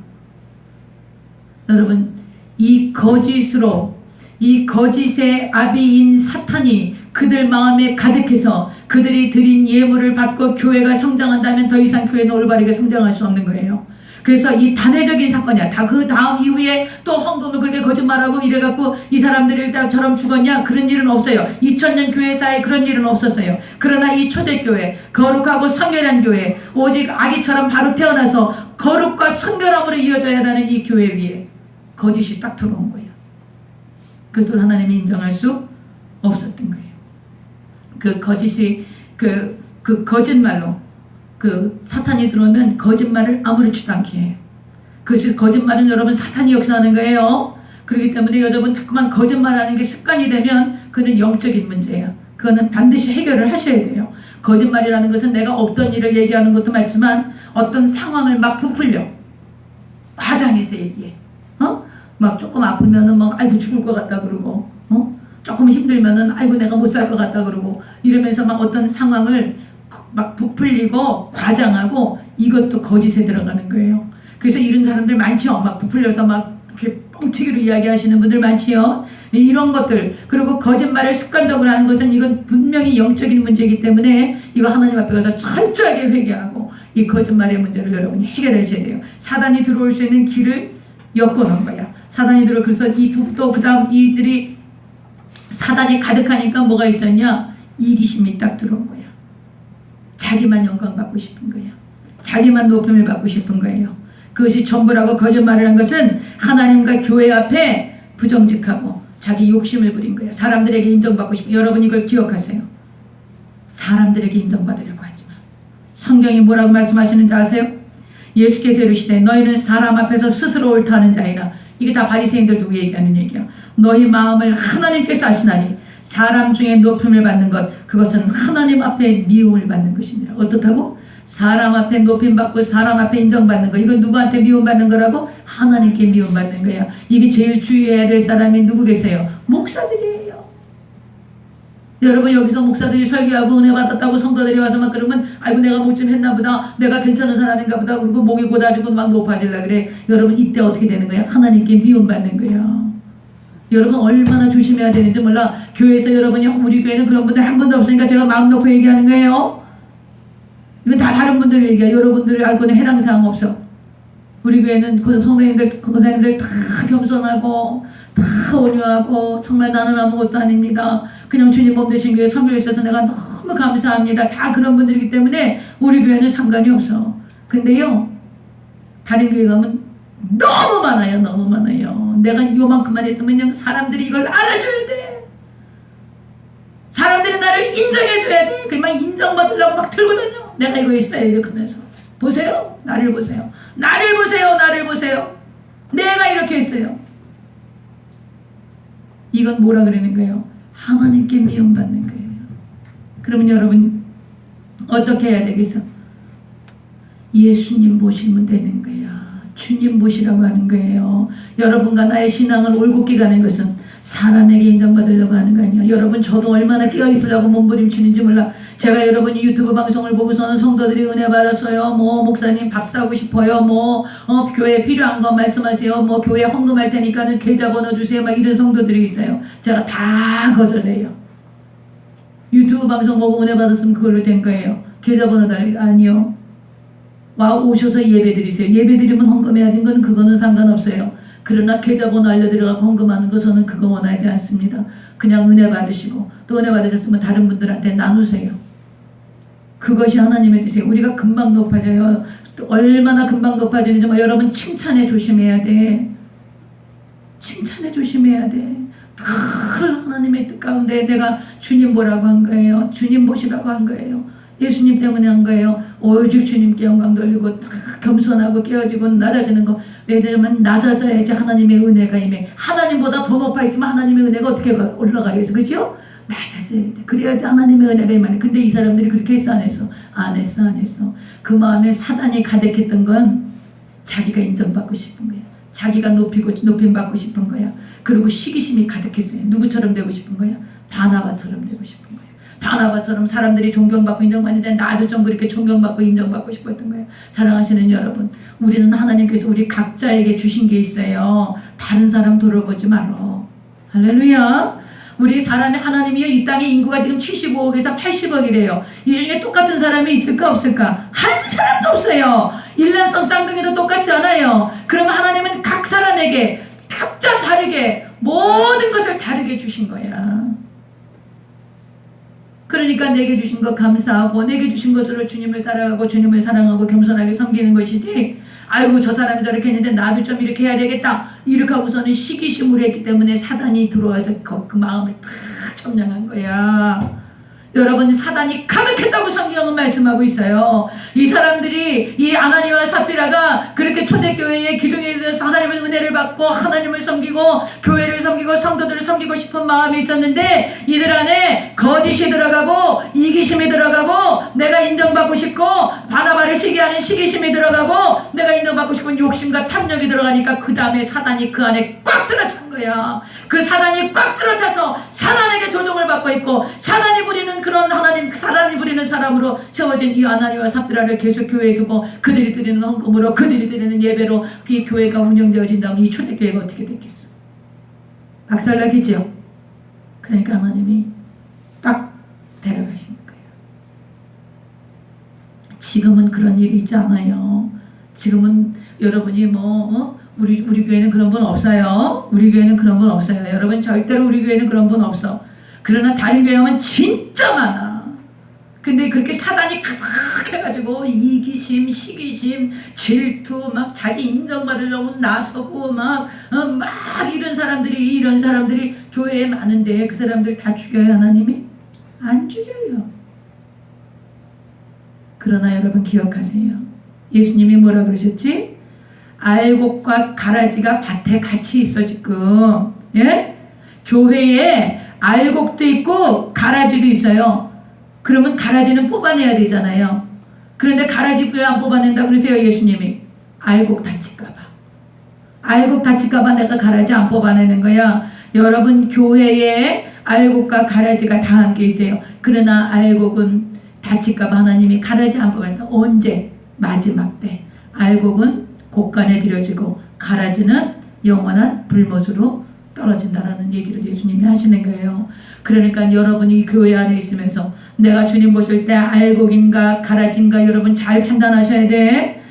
Speaker 1: 여러분, 이 거짓으로, 이 거짓의 아비인 사탄이 그들 마음에 가득해서 그들이 드린 예물을 받고 교회가 성장한다면 더 이상 교회는 올바르게 성장할 수 없는 거예요. 그래서 이 단회적인 사건이야. 그 다음 이후에 또 헌금을 그렇게 거짓말하고 이래갖고 이 사람들이 처럼 죽었냐? 그런 일은 없어요. 2000년 교회사에 그런 일은 없었어요. 그러나 이 초대교회, 거룩하고 성결한 교회, 오직 아기처럼 바로 태어나서 거룩과 성결함으로 이어져야 하는 이 교회 위에 거짓이 딱 들어온 거예요. 그것을 하나님이 인정할 수 없었던 거예요. 그 거짓이 그 거짓말로 사탄이 들어오면 거짓말을 아무렇지도 않게 해요. 그것이 거짓말은 여러분 사탄이 역사하는 거예요. 그렇기 때문에 여러분 자꾸만 거짓말하는 게 습관이 되면 그는 영적인 문제예요. 그거는 반드시 해결을 하셔야 돼요. 거짓말이라는 것은 내가 없던 일을 얘기하는 것도 맞지만 어떤 상황을 막 부풀려 과장해서 얘기해. 막 조금 아프면은 막 아이고 죽을 것 같다 그러고, 조금 힘들면은 아이고 내가 못 살 것 같다 그러고, 이러면서 막 어떤 상황을 막 부풀리고 과장하고, 이것도 거짓에 들어가는 거예요. 그래서 이런 사람들 많죠. 막 부풀려서 막 이렇게 뻥튀기로 이야기하시는 분들 많지요. 이런 것들, 그리고 거짓말을 습관적으로 하는 것은 이건 분명히 영적인 문제이기 때문에 이거 하나님 앞에 가서 철저하게 회개하고 이 거짓말의 문제를 여러분이 해결하셔야 돼요. 사단이 들어올 수 있는 길을 엮어놓은 거야. 사단이 들어. 그래서 이 두, 또 그 다음 이들이 사단이 가득하니까 뭐가 있었냐? 이기심이 딱 들어온 거야. 자기만 영광 받고 싶은 거야. 자기만 높임을 받고 싶은 거예요. 그것이 전부라고. 거짓말을 한 것은 하나님과 교회 앞에 부정직하고 자기 욕심을 부린 거예요. 사람들에게 인정받고 싶은. 여러분 이걸 기억하세요. 사람들에게 인정받으려고 하지 마. 성경이 뭐라고 말씀하시는지 아세요? 예수께서 이르시되 너희는 사람 앞에서 스스로 옳다 하는 자이나. 이게 다 바리새인들 두고 얘기하는 얘기야. 너희 마음을 하나님께서 아시나니 사람 중에 높임을 받는 것, 그것은 하나님 앞에 미움을 받는 것이니라. 어떻다고? 사람 앞에 높임받고 사람 앞에 인정받는 거, 이건 누구한테 미움받는 거라고? 하나님께 미움받는 거야. 이게 제일 주의해야 될 사람이 누구 계세요? 목사들이에요. 여러분 여기서 목사들이 설교하고 은혜 받았다고 성도들이 와서 막 그러면 아이고 내가 뭐 좀 했나 보다, 내가 괜찮은 사람인가 보다, 그리고 목이 고다지고 막 높아질라 그래. 여러분 이때 어떻게 되는 거야? 하나님께 미움받는 거야. 여러분 얼마나 조심해야 되는지 몰라. 교회에서 여러분이, 우리 교회는 그런 분들 한 분도 없으니까 제가 마음 놓고 얘기하는 거예요. 이건 다 다른 분들 얘기야. 여러분들 알고는 해당 사항 없어. 우리 교회는 성도님들, 권사님들 다 겸손하고 다 온유하고 정말 나는 아무것도 아닙니다. 그냥 주님 몸 되신 교회 섬기고 있어서 내가 너무 감사합니다. 다 그런 분들이기 때문에 우리 교회는 상관이 없어. 근데요, 다른 교회 가면 너무 많아요. 너무 많아요. 내가 요만큼만 했으면 그냥 사람들이 이걸 알아줘야 돼. 사람들이 나를 인정해줘야 돼. 그냥 인정받으려고 막 들고 다녀. 내가 이거 있어요. 이렇게 하면서. 보세요. 나를 보세요. 나를 보세요. 나를 보세요. 내가 이렇게 했어요. 이건 뭐라 그러는 거예요? 하나님께 미움받는 거예요. 그러면 여러분 어떻게 해야 되겠어? 예수님 보시면 되는 거야. 주님 보시라고 하는 거예요. 여러분과 나의 신앙을 올곧게 가는 것은 사람에게 인정받으려고 하는 거 아니야. 여러분 저도 얼마나 깨어있으려고 몸부림치는지 몰라. 제가 여러분이 유튜브 방송을 보고서는 성도들이 은혜 받았어요. 뭐 목사님 밥 사고 싶어요. 교회에 필요한 거 말씀하세요. 교회 헌금할 테니까는 계좌번호 주세요. 막 이런 성도들이 있어요. 제가 다 거절해요. 유튜브 방송 보고 은혜 받았으면 그걸로 된 거예요. 계좌번호 달리 아니요. 와 오셔서 예배드리세요. 예배드리면 헌금해야 되는 건 그거는 상관없어요. 그러나 계좌번호 알려드려서 헌금하는 거 저는 그거 원하지 않습니다. 그냥 은혜 받으시고 또 은혜 받으셨으면 다른 분들한테 나누세요. 그것이 하나님의 뜻이에요. 우리가 금방 높아져요. 또 얼마나 금방 높아지는지 여러분 칭찬에 조심해야 돼. 칭찬에 조심해야 돼. 늘 하나님의 뜻 가운데 내가 주님 보라고 한 거예요. 주님 보시라고 한 거예요. 예수님 때문에 한 거예요. 오직 주님께 영광 돌리고 겸손하고 깨어지고 낮아지는 거. 왜냐하면 낮아져야지 하나님의 은혜가 임해. 하나님보다 더 높아 있으면 하나님의 은혜가 어떻게 올라가겠어? 그렇죠? 낮아져야 돼. 그래야지 하나님의 은혜가 임하네. 근데 이 사람들이 그렇게 했어? 안 했어? 안 했어. 안 했어. 그 마음에 사단이 가득했던 건 자기가 인정받고 싶은 거야. 자기가 높임 받고 싶은 거야. 그리고 시기심이 가득했어요. 누구처럼 되고 싶은 거야? 바나바처럼 되고 싶은 거야. 바나바처럼 사람들이 존경받고 인정받는데 나도 좀 그렇게 존경받고 인정받고 싶었던 거예요. 사랑하시는 여러분, 우리는 하나님께서 우리 각자에게 주신 게 있어요. 다른 사람 돌아보지 말어. 할렐루야. 우리 사람이 하나님이요, 이 땅의 인구가 지금 75억에서 80억이래요. 이 중에 똑같은 사람이 있을까 없을까? 한 사람도 없어요. 일란성 쌍둥이도 똑같지 않아요. 그러면 하나님은 각 사람에게 각자 다르게 모든 것을 다르게 주신 거야. 그러니까 내게 주신 것 감사하고 내게 주신 것으로 주님을 따라가고 주님을 사랑하고 겸손하게 섬기는 것이지, 아이고 저 사람이 저렇게 했는데 나도 좀 이렇게 해야 되겠다 이렇게 하고서는 시기심으로 했기 때문에 사단이 들어와서 그 마음을 다 점령한 거야. 여러분 사단이 가득했다고 성경은 말씀하고 있어요. 이 사람들이 이 아나니와 삽비라가 그렇게 초대교회의 기둥에 대해서 하나님의 은혜를 받고 하나님을 섬기고 교회를 섬기고 성도들을 섬기고 싶은 마음이 있었는데 이들 안에 거짓이 들어가고 이기심이 들어가고 내가 인정받고 싶고 바나바를 시기하는 시기심이 들어가고 내가 인정받고 싶은 욕심과 탐욕이 들어가니까 그 다음에 사단이 그 안에 꽉 들어찬 거야. 그 사단이 꽉 들어차서 사단에게 조종을 받고 있고 사단이 부리는 그런 사단이 부리는 사람으로 세워진 이 아나니와 삽비라를 계속 교회에 두고 그들이 드리는 헌금으로 그들이 드리는 예배로 이 교회가 운영되어진다면 이 초대교회가 어떻게 됐겠어? 박살나겠죠? 그러니까 하나님이 딱 데려가신 거예요. 지금은 그런 일이 있지 않아요. 지금은 여러분이 우리 교회는 그런 분 없어요. 우리 교회는 그런 분 없어요. 여러분 절대로 우리 교회는 그런 분 없어. 그러나 다른 교회 하면 진짜 많아. 근데 그렇게 사단이 가득해가지고 이기심, 시기심, 질투, 막 자기 인정받으려고 나서고 막 이런 사람들이 교회에 많은데 그 사람들 다 죽여요 하나님이? 안 죽여요. 그러나 여러분 기억하세요. 예수님이 뭐라 그러셨지? 알곡과 가라지가 밭에 같이 있어 지금. 예? 교회에 알곡도 있고 가라지도 있어요. 그러면 가라지는 뽑아내야 되잖아요. 그런데 가라지 왜 안 뽑아낸다 그러세요 예수님이? 알곡 다칠까봐. 알곡 다칠까봐 내가 가라지 안 뽑아내는 거야. 여러분 교회에 알곡과 가라지가 다 함께 있어요. 그러나 알곡은 다칠까봐 하나님이 가라지 안 뽑아낸다. 언제? 마지막 때. 알곡은 곳간에 들여지고 가라지는 영원한 불못으로 떨어진다라는 얘기를 예수님이 하시는 거예요. 그러니까 여러분이 교회 안에 있으면서 내가 주님 보실 때 알곡인가 가라지인가 여러분 잘 판단하셔야 돼.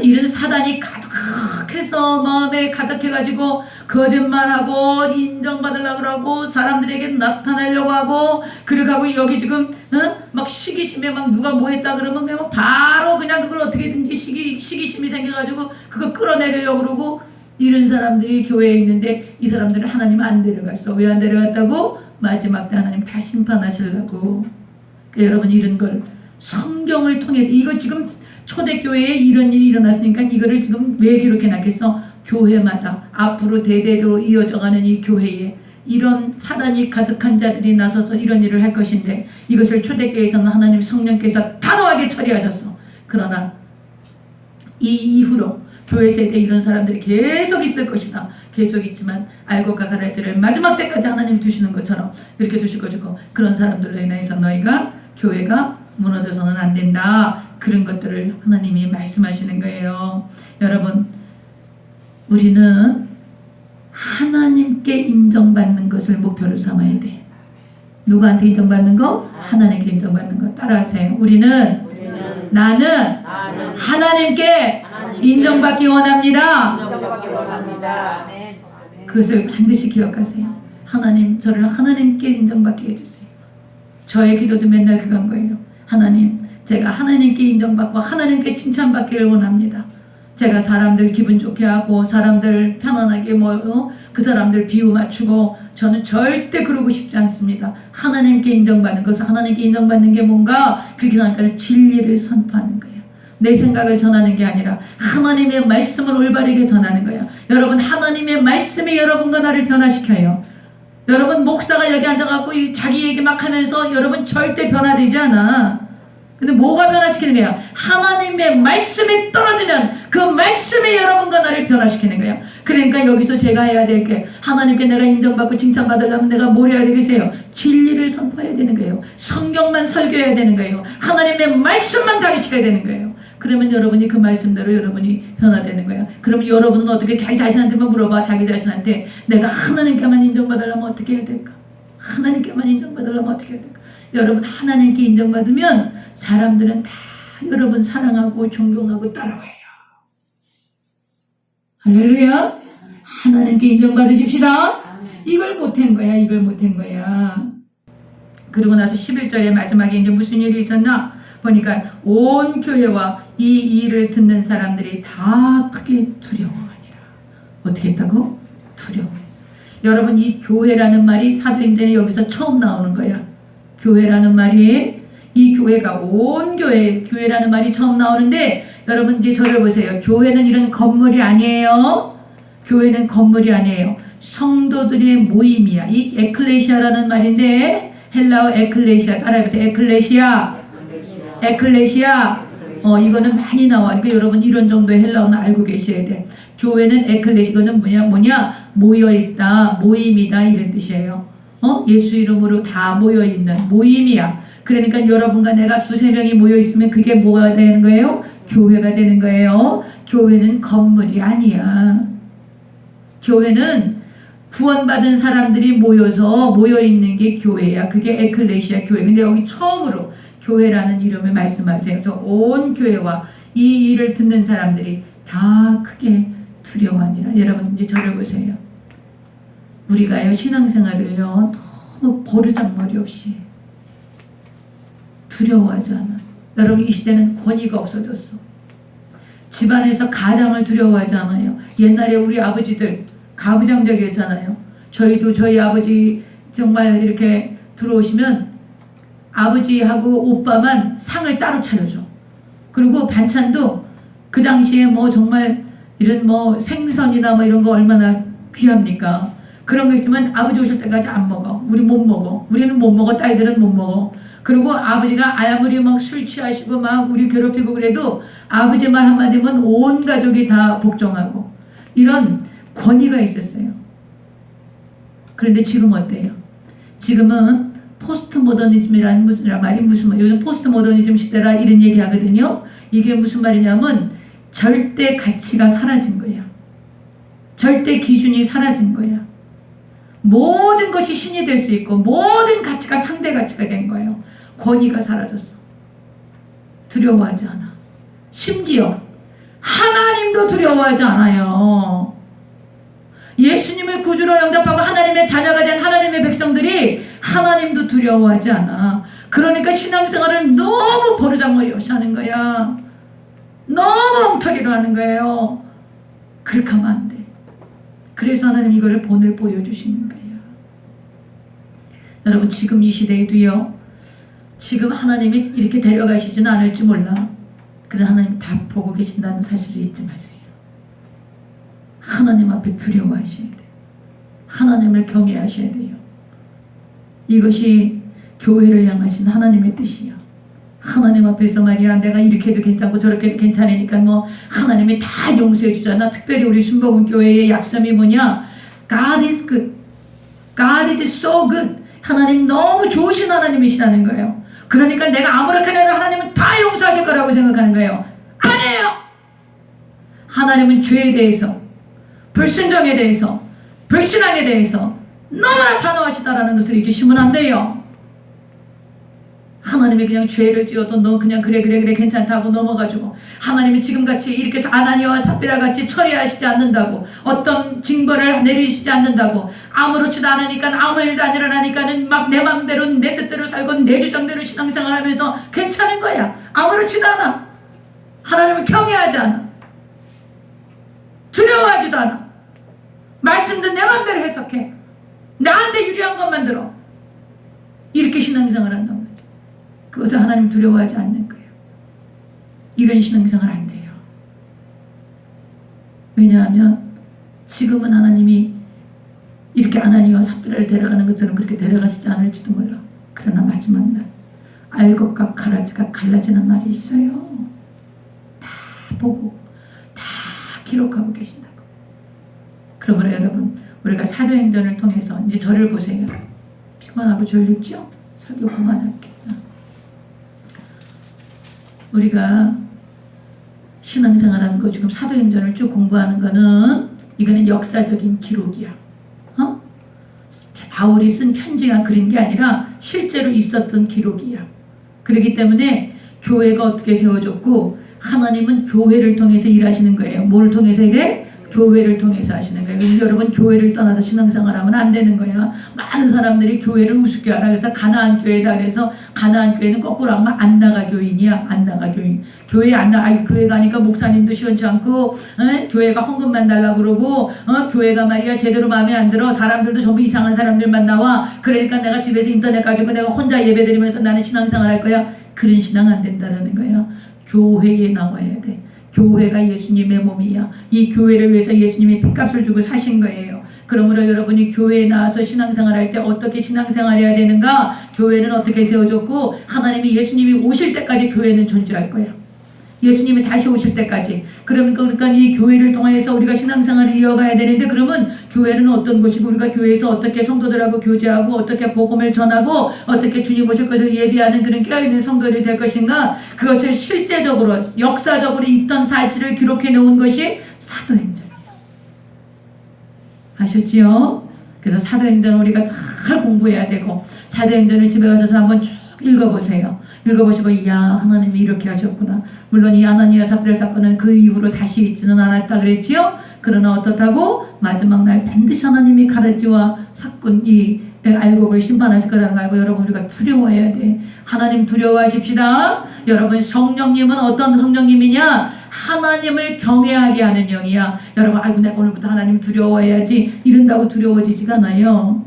Speaker 1: 이런 사단이 가득해서 마음에 가득해가지고 거짓말하고 인정받으려고 하고 사람들에게 나타내려고 하고 그러고 여기 지금 막 시기심에 막 누가 뭐 했다 그러면 그냥 바로 그냥 그걸 어떻게든지 시기심이 생겨가지고 그거 끌어내려고 그러고 이런 사람들이 교회에 있는데 이 사람들은 하나님 안 데려갔어. 왜 안 데려갔다고? 마지막 때 하나님 다 심판하시려고. 그러니까 여러분 이런 걸 성경을 통해서 이거 지금 초대교회에 이런 일이 일어났으니까 이거를 지금 왜 기록해 놨겠어? 교회마다 앞으로 대대로 이어져가는 이 교회에 이런 사단이 가득한 자들이 나서서 이런 일을 할 것인데 이것을 초대교회에서는 하나님 성령께서 단호하게 처리하셨어. 그러나 이 이후로 교회 세대에 이런 사람들이 계속 있을 것이다. 계속 있지만 알곡과 가라지를 마지막 때까지 하나님 두시는 것처럼 이렇게 두실 것이고 그런 사람들로 인해서 너희가 교회가 무너져서는 안 된다. 그런 것들을 하나님이 말씀하시는 거예요. 여러분 우리는 하나님께 인정받는 것을 목표로 삼아야 돼. 누구한테 인정받는 거? 하나님께 인정받는 거. 따라하세요. 나는 하나님께 인정받기 원합니다. 그것을 반드시 기억하세요. 하나님 저를 하나님께 인정받게 해주세요. 저의 기도도 맨날 그건 거예요. 하나님 제가 하나님께 인정받고 하나님께 칭찬받기를 원합니다. 제가 사람들 기분 좋게 하고 사람들 편안하게 그 사람들 비유 맞추고 저는 절대 그러고 싶지 않습니다. 하나님께 인정받는 것은 하나님께 인정받는 게 뭔가 그렇게 생각하니까 진리를 선포하는 거예요. 내 생각을 전하는 게 아니라 하나님의 말씀을 올바르게 전하는 거예요. 여러분 하나님의 말씀이 여러분과 나를 변화시켜요. 여러분 목사가 여기 앉아갖고 자기 얘기 막 하면서 여러분 절대 변화되지 않아. 근데 뭐가 변화시키는 거야? 하나님의 말씀이 떨어지면 그 말씀이 여러분과 나를 변화시키는 거예요. 그러니까 여기서 제가 해야 될 게 하나님께 내가 인정받고 칭찬받으려면 내가 뭘 해야 되겠어요? 진리를 선포해야 되는 거예요. 성경만 설교해야 되는 거예요. 하나님의 말씀만 가르쳐야 되는 거예요. 그러면 여러분이 그 말씀대로 여러분이 변화되는 거예요. 그러면 여러분은 어떻게 자기 자신한테만 물어봐. 자기 자신한테 내가 하나님께만 인정받으려면 어떻게 해야 될까? 하나님께만 인정받으려면 어떻게 해야 될까? 여러분 하나님께 인정받으면 사람들은 다 여러분 사랑하고 존경하고 따라와요. 할렐루야. 하나님께 인정받으십시다. 이걸 못한 거야. 그리고 나서 11절에 마지막에 이제 무슨 일이 있었나 보니까 온 교회와 이 일을 듣는 사람들이 다 크게 두려워하니라. 어떻게 했다고? 두려워했어. 여러분 이 교회라는 말이 사도행전에 여기서 처음 나오는 거야. 교회라는 말이, 이 교회가 온 교회라는 말이 처음 나오는데, 여러분 이제 저를 보세요. 교회는 이런 건물이 아니에요. 교회는 건물이 아니에요. 성도들의 모임이야. 이 에클레시아라는 말인데, 헬라어 에클레시아, 따라해보세요. 에클레시아. 이거는 많이 나와. 그러니까 여러분 이런 정도의 헬라어는 알고 계셔야 돼. 교회는 에클레시아는 뭐냐? 모여있다, 모임이다, 이런 뜻이에요. 예수 이름으로 다 모여있는 모임이야. 그러니까 여러분과 내가 두세 명이 모여있으면 그게 뭐가 되는 거예요? 교회가 되는 거예요. 교회는 건물이 아니야. 교회는 구원받은 사람들이 모여있는 게 교회야. 그게 에클레시아 교회. 근데 여기 처음으로 교회라는 이름을 말씀하세요. 그래서 온 교회와 이 일을 듣는 사람들이 다 크게 두려워하니라. 여러분 이제 저를 보세요. 우리가요 신앙생활을요 너무 버르장머리 없이 두려워하지 않아. 여러분 이 시대는 권위가 없어졌어. 집안에서 가장을 두려워하지 않아요. 옛날에 우리 아버지들 가부장적이었잖아요. 저희도 저희 아버지 정말 이렇게 들어오시면 아버지하고 오빠만 상을 따로 차려줘. 그리고 반찬도 그 당시에 뭐 정말 이런 뭐 생선이나 뭐 이런 거 얼마나 귀합니까? 그런 거 있으면 아버지 오실 때까지 안 먹어. 우리 못 먹어. 우리는 못 먹어. 딸들은 못 먹어. 그리고 아버지가 아무리 막 술 취하시고 막 우리 괴롭히고 그래도 아버지 말 한마디면 온 가족이 다 복종하고 이런 권위가 있었어요. 그런데 지금 어때요? 지금은 포스트 모더니즘이라는 말이 무슨 말? 요즘 포스트 모더니즘 시대라 이런 얘기 하거든요. 이게 무슨 말이냐면 절대 가치가 사라진 거야. 절대 기준이 사라진 거야. 모든 것이 신이 될 수 있고 모든 가치가 상대 가치가 된 거예요. 권위가 사라졌어. 두려워하지 않아. 심지어 하나님도 두려워하지 않아요. 예수님을 구주로 영접하고 하나님의 자녀가 된 하나님의 백성들이 하나님도 두려워하지 않아. 그러니까 신앙생활을 너무 버르장머리 없이 하는 거야. 너무 엉터리로 하는 거예요. 그렇게 하면 안 돼. 그래서 하나님 이거를 본을 보여주시는 거예요. 여러분 지금 이 시대에도요. 지금 하나님이 이렇게 데려가시지는 않을지 몰라. 그러나 하나님 다 보고 계신다는 사실을 잊지 마세요. 하나님 앞에 두려워하셔야 돼요. 하나님을 경외하셔야 돼요. 이것이 교회를 향하신 하나님의 뜻이요. 하나님 앞에서 말이야 내가 이렇게 해도 괜찮고 저렇게 해도 괜찮으니까 뭐 하나님이 다 용서해 주잖아. 특별히 우리 순복음 교회의 약점이 뭐냐? God is good. God is so good. 하나님 너무 좋으신 하나님이시라는 거예요. 그러니까 내가 아무렇게나 해도 하나님은 다 용서하실 거라고 생각하는 거예요. 아니에요. 하나님은 죄에 대해서, 불순종에 대해서, 불신앙에 대해서 너무나 단호하시다라는 것을 잊으시면 안 돼요. 하나님이 그냥 죄를 지어도 너 그냥 그래 괜찮다고 넘어가지고 하나님이 지금같이 이렇게 해서 아나니아와 삽비라 같이 처리하시지 않는다고, 어떤 징벌을 내리시지 않는다고, 아무렇지도 않으니까 아무 일도 안 일어나니까는 막 내 맘대로 내 뜻대로 살고 내 주장대로 신앙생활하면서 괜찮은 거야. 아무렇지도 않아. 하나님은 경외하지 않아. 두려워하지도 않아. 말씀도 내 맘대로 해석해. 나한테 유리한 것만 들어. 이렇게 신앙생활 한단 말이야. 그것을 하나님 두려워하지 않는 거예요. 이런 신앙생활 안 돼요. 왜냐하면 지금은 하나님이 이렇게 아나니아와 삽비라를 데려가는 것처럼 그렇게 데려가시지 않을지도 몰라. 그러나 마지막 날 알곡과 가라지가 갈라지는 날이 있어요. 다 보고 다 기록하고 계신다고. 그러므로 여러분 우리가 사도행전을 통해서 이제 저를 보세요. 피곤하고 졸립죠? 설교 그만할게요. 우리가 신앙생활하는 거 지금 사도행전을 쭉 공부하는 거는 이거는 역사적인 기록이야. 바울이 쓴 편지가 그린 게 아니라 실제로 있었던 기록이야. 그렇기 때문에 교회가 어떻게 세워졌고 하나님은 교회를 통해서 일하시는 거예요. 뭘 통해서 일해? 교회를 통해서 하시는 거예요. 그럼 여러분 교회를 떠나서 신앙생활하면 안 되는 거야. 많은 사람들이 교회를 우습게 알아. 그래서 가나안 교회다 그래서 가나안 교회는 거꾸로 하면 안 나가 교인이야. 안 나가 교인. 교회 안 나. 아이 교회 가니까 목사님도 시원치 않고 교회가 헌금만 달라 그러고 교회가 말이야 제대로 마음에 안 들어. 사람들도 전부 이상한 사람들만 나와. 그러니까 내가 집에서 인터넷 가지고 내가 혼자 예배드리면서 나는 신앙생활 할 거야. 그런 신앙 안 된다는 거야. 교회에 나와야 돼. 교회가 예수님의 몸이야. 이 교회를 위해서 예수님이 핏값을 주고 사신 거예요. 그러므로 여러분이 교회에 나와서 신앙생활 할 때 어떻게 신앙생활해야 되는가? 교회는 어떻게 세워졌고 하나님이 예수님이 오실 때까지 교회는 존재할 거야. 예수님이 다시 오실 때까지. 그러니까 이 교회를 통해서 우리가 신앙생활을 이어가야 되는데 그러면 교회는 어떤 곳이고 우리가 교회에서 어떻게 성도들하고 교제하고 어떻게 복음을 전하고 어떻게 주님 오실 것을 예비하는 그런 깨어있는 성도들이 될 것인가? 그것을 실제적으로 역사적으로 있던 사실을 기록해 놓은 것이 사도행전이에요. 아셨지요? 그래서 사도행전을 우리가 잘 공부해야 되고 사도행전을 집에 가셔서 한번 쭉 읽어보세요. 읽어보시고 이야 하나님이 이렇게 하셨구나. 물론 이 아나니아 삽비라 사건은 그 이후로 다시 있지는 않았다 그랬지요. 그러나 어떻다고 마지막 날 반드시 하나님이 가르치와 사건 이 알곡을 심판하실 거라는 거 알고 여러분 우리가 두려워해야 돼. 하나님 두려워하십시다. 여러분 성령님은 어떤 성령님이냐? 하나님을 경외하게 하는 영이야. 여러분 아이고 내가 오늘부터 하나님 두려워해야지 이런다고 두려워지지가 않아요.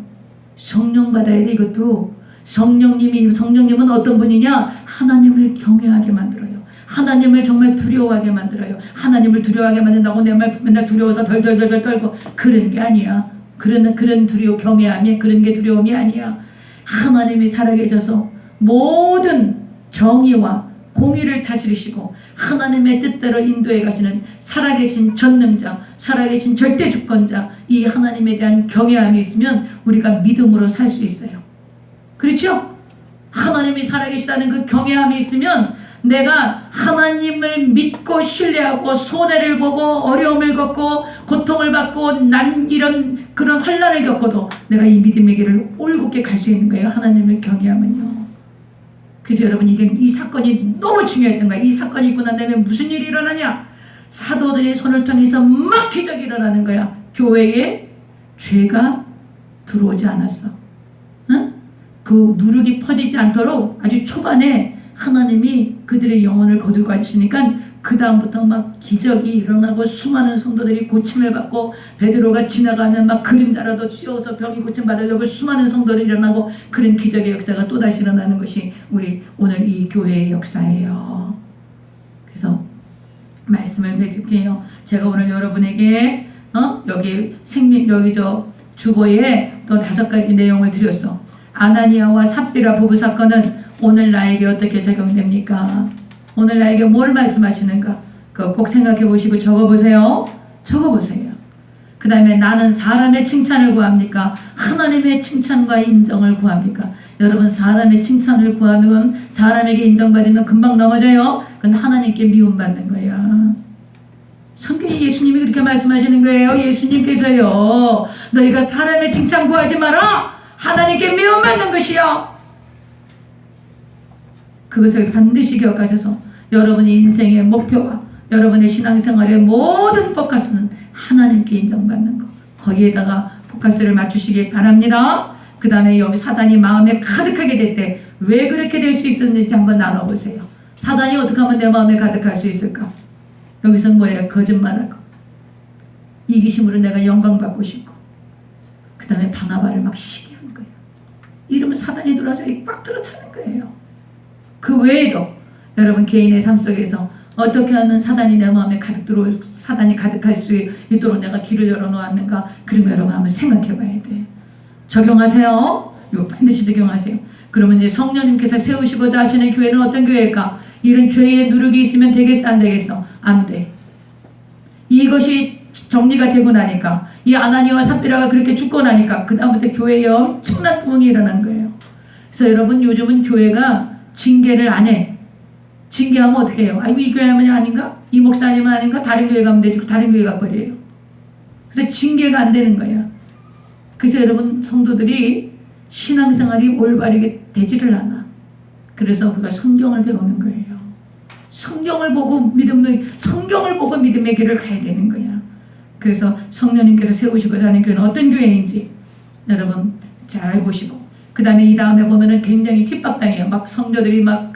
Speaker 1: 성령 받아야 돼. 이것도 성령님은 어떤 분이냐? 하나님을 경외하게 만들어요. 하나님을 정말 두려워하게 만들어요. 하나님을 두려워하게 만든다고 내 말 맨날 두려워서 덜덜덜 떨고 그런 게 아니야. 그런 두려워 경외함이 그런 게 두려움이 아니야. 하나님이 살아계셔서 모든 정의와 공의를 다스리시고 하나님의 뜻대로 인도해 가시는 살아계신 전능자, 살아계신 절대 주권자, 이 하나님에 대한 경외함이 있으면 우리가 믿음으로 살 수 있어요. 그렇죠? 하나님이 살아계시다는 그 경외함이 있으면 내가 하나님을 믿고 신뢰하고 손해를 보고 어려움을 겪고 고통을 받고 난 이런 그런 환난을 겪어도 내가 이 믿음의 길을 올곧게 갈 수 있는 거예요. 하나님을 경외하면요. 그래서 여러분 이 사건이 너무 중요했던 거예요. 이 사건이 있고 난 다음에 무슨 일이 일어나냐? 사도들의 손을 통해서 막 기적이 일어나는 거야. 교회에 죄가 들어오지 않았어. 응? 그 누룩이 퍼지지 않도록 아주 초반에 하나님이 그들의 영혼을 거두고 하시니까 그 다음부터 막 기적이 일어나고 수많은 성도들이 고침을 받고 베드로가 지나가는 막 그림자라도 씌워서 병이 고침받으려고 수많은 성도들이 일어나고 그런 기적의 역사가 또다시 일어나는 것이 우리 오늘 이 교회의 역사예요. 그래서 말씀을 맺을게요. 제가 오늘 여러분에게 여기 주보에 또 5가지 내용을 드렸어. 아나니아와 삽비라 부부 사건은 오늘 나에게 어떻게 적용됩니까? 오늘 나에게 뭘 말씀하시는가? 그거 꼭 생각해 보시고 적어보세요. 적어보세요. 그 다음에 나는 사람의 칭찬을 구합니까? 하나님의 칭찬과 인정을 구합니까? 여러분 사람의 칭찬을 구하면 사람에게 인정받으면 금방 넘어져요. 그건 하나님께 미움받는 거야. 성경에 예수님이 그렇게 말씀하시는 거예요. 예수님께서요. 너희가 사람의 칭찬 구하지 마라. 하나님께 미움받는 것이요. 그것을 반드시 기억하셔서 여러분의 인생의 목표와 여러분의 신앙생활의 모든 포커스는 하나님께 인정받는 것. 거기에다가 포커스를 맞추시기 바랍니다. 그 다음에 여기 사단이 마음에 가득하게 될 때 왜 그렇게 될 수 있었는지 한번 나눠보세요. 사단이 어떻게 하면 내 마음에 가득할 수 있을까? 여기서는 뭐예요? 거짓말하고 이기심으로 내가 영광받고 싶고 그 다음에 바나바를 막 시기한 거예요. 이러면 사단이 들어와서 꽉 들어차는 거예요. 그 외에도 여러분 개인의 삶 속에서 어떻게 하면 사단이 내 마음에 사단이 가득할 수 있도록 내가 길을 열어놓았는가? 그런 거 여러분 한번 생각해 봐야 돼. 적용하세요. 이거 반드시 적용하세요. 그러면 이제 성령님께서 세우시고자 하시는 교회는 어떤 교회일까? 이런 죄의 누룩이 있으면 되겠어? 안 되겠어? 안 돼. 이것이 정리가 되고 나니까 이 아나니아와 삽비라가 그렇게 죽고 나니까 그 다음부터 교회에 엄청난 부흥이 일어난 거예요. 그래서 여러분 요즘은 교회가 징계를 안 해. 징계하면 어떻게 해요? 아이고 이 교회 하면 아닌가? 이 목사님은 아닌가? 다른 교회 가면 되지. 다른 교회 가버려요. 그래서 징계가 안 되는 거야. 그래서 여러분 성도들이 신앙생활이 올바르게 되지를 않아. 그래서 우리가 성경을 배우는 거예요. 성경을 보고 믿음의 길을 가야 되는 거야. 그래서 성령님께서 세우시고자 하는 교회는 어떤 교회인지 여러분 잘 보시고, 그 다음에 이 다음에 보면은 굉장히 핍박당해요. 막 성도들이 막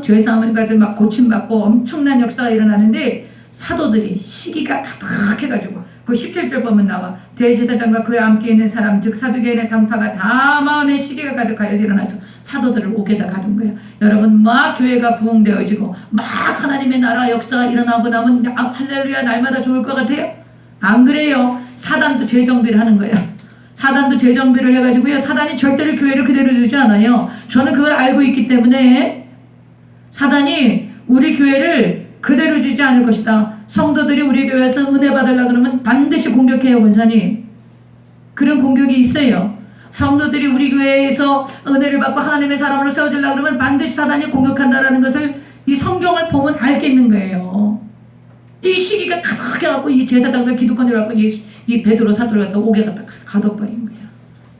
Speaker 1: 죄사함을 가지고 막 고침받고 엄청난 역사가 일어나는데, 사도들이 시기가 가득해가지고 그 17절 보면 나와, 대제사장과 그와 함께 있는 사람 즉 사두개인의 당파가 다 마음에 시기가 가득하여 일어나서 사도들을 옥에다 가둔 거예요. 여러분 막 교회가 부흥되어지고 막 하나님의 나라 역사가 일어나고 나면 할렐루야 날마다 좋을 것 같아요? 안 그래요. 사단도 재정비를 하는 거예요. 사단도 재정비를 해가지고요, 사단이 절대로 교회를 그대로 두지 않아요. 저는 그걸 알고 있기 때문에 사단이 우리 교회를 그대로 주지 않을 것이다. 성도들이 우리 교회에서 은혜 받으려고 그러면 반드시 공격해요, 권사님. 그런 공격이 있어요. 성도들이 우리 교회에서 은혜를 받고 하나님의 사람으로 세워지려고 그러면 반드시 사단이 공격한다라는 것을 이 성경을 보면 알겠는 거예요. 이 시기가 가득해갖고 이 제사장들 기득권을 갖고 이 베드로 사도를 갖다 옥에 갖다 가둬버린 거예요.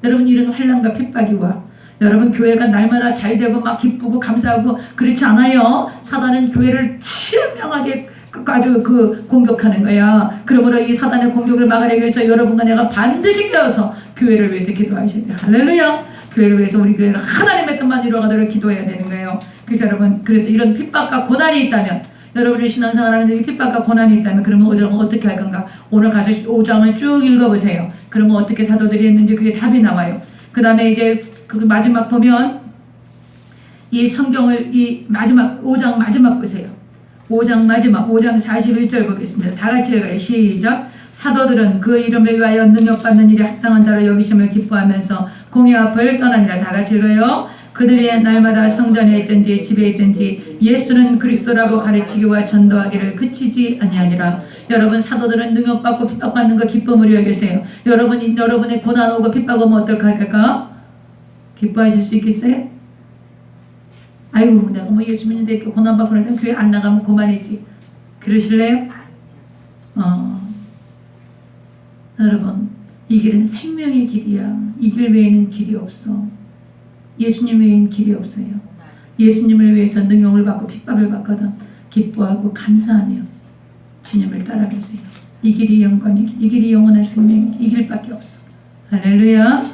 Speaker 1: 여러분 이런 환난과 핍박이 와. 여러분 교회가 날마다 잘 되고 막 기쁘고 감사하고 그렇지 않아요. 사단은 교회를 치명하게 아주 공격하는 거야. 그러므로 이 사단의 공격을 막으려기 위해서 여러분과 내가 반드시 깨어서 교회를 위해서 기도하셔야 돼요. 할렐루야. 교회를 위해서 우리 교회가 하나님의 뜻만 이루어가도록 기도해야 되는 거예요. 그래서 여러분, 그래서 이런 핍박과 고난이 있다면, 여러분의 신앙생활 하는데 핍박과 고난이 있다면 그러면 어떻게 할 건가? 오늘 가서 5장을 쭉 읽어보세요. 그러면 어떻게 사도들이 했는지 그게 답이 나와요. 그 다음에 이제 그 마지막 보면 이 성경을 이 마지막 5장 마지막 보세요. 5장 마지막 5장 41절 보겠습니다. 다 같이 읽어요. 시작. 사도들은 그 이름을 위하여 능력받는 일에 합당한 자로 여기심을 기뻐하면서 공회 앞을 떠나니라. 다 같이 읽어요. 그들이 날마다 성전에 있든지 집에 있든지 예수는 그리스도라고 가르치기와 전도하기를 그치지 아니하니라. 여러분 사도들은 능력받고 핍박받는 거 기쁨으로 여기세요. 여러분의 고난 오고 핍박 오면 어떨까? 기뻐하실 수 있겠어요? 아이고 내가 뭐 예수 믿는데 고난 받고 그러면 교회 안 나가면 그만이지. 그러실래요? 여러분 이 길은 생명의 길이야. 이 길 외에는 길이 없어. 예수님 외에는 길이 없어요. 예수님을 위해서 능욕을 받고 핍박을 받거든 기뻐하고 감사하며 주님을 따라가세요. 이 길이 영광의 길, 이 길이 영원할 생명의 길, 이 길밖에 없어. 할렐루야.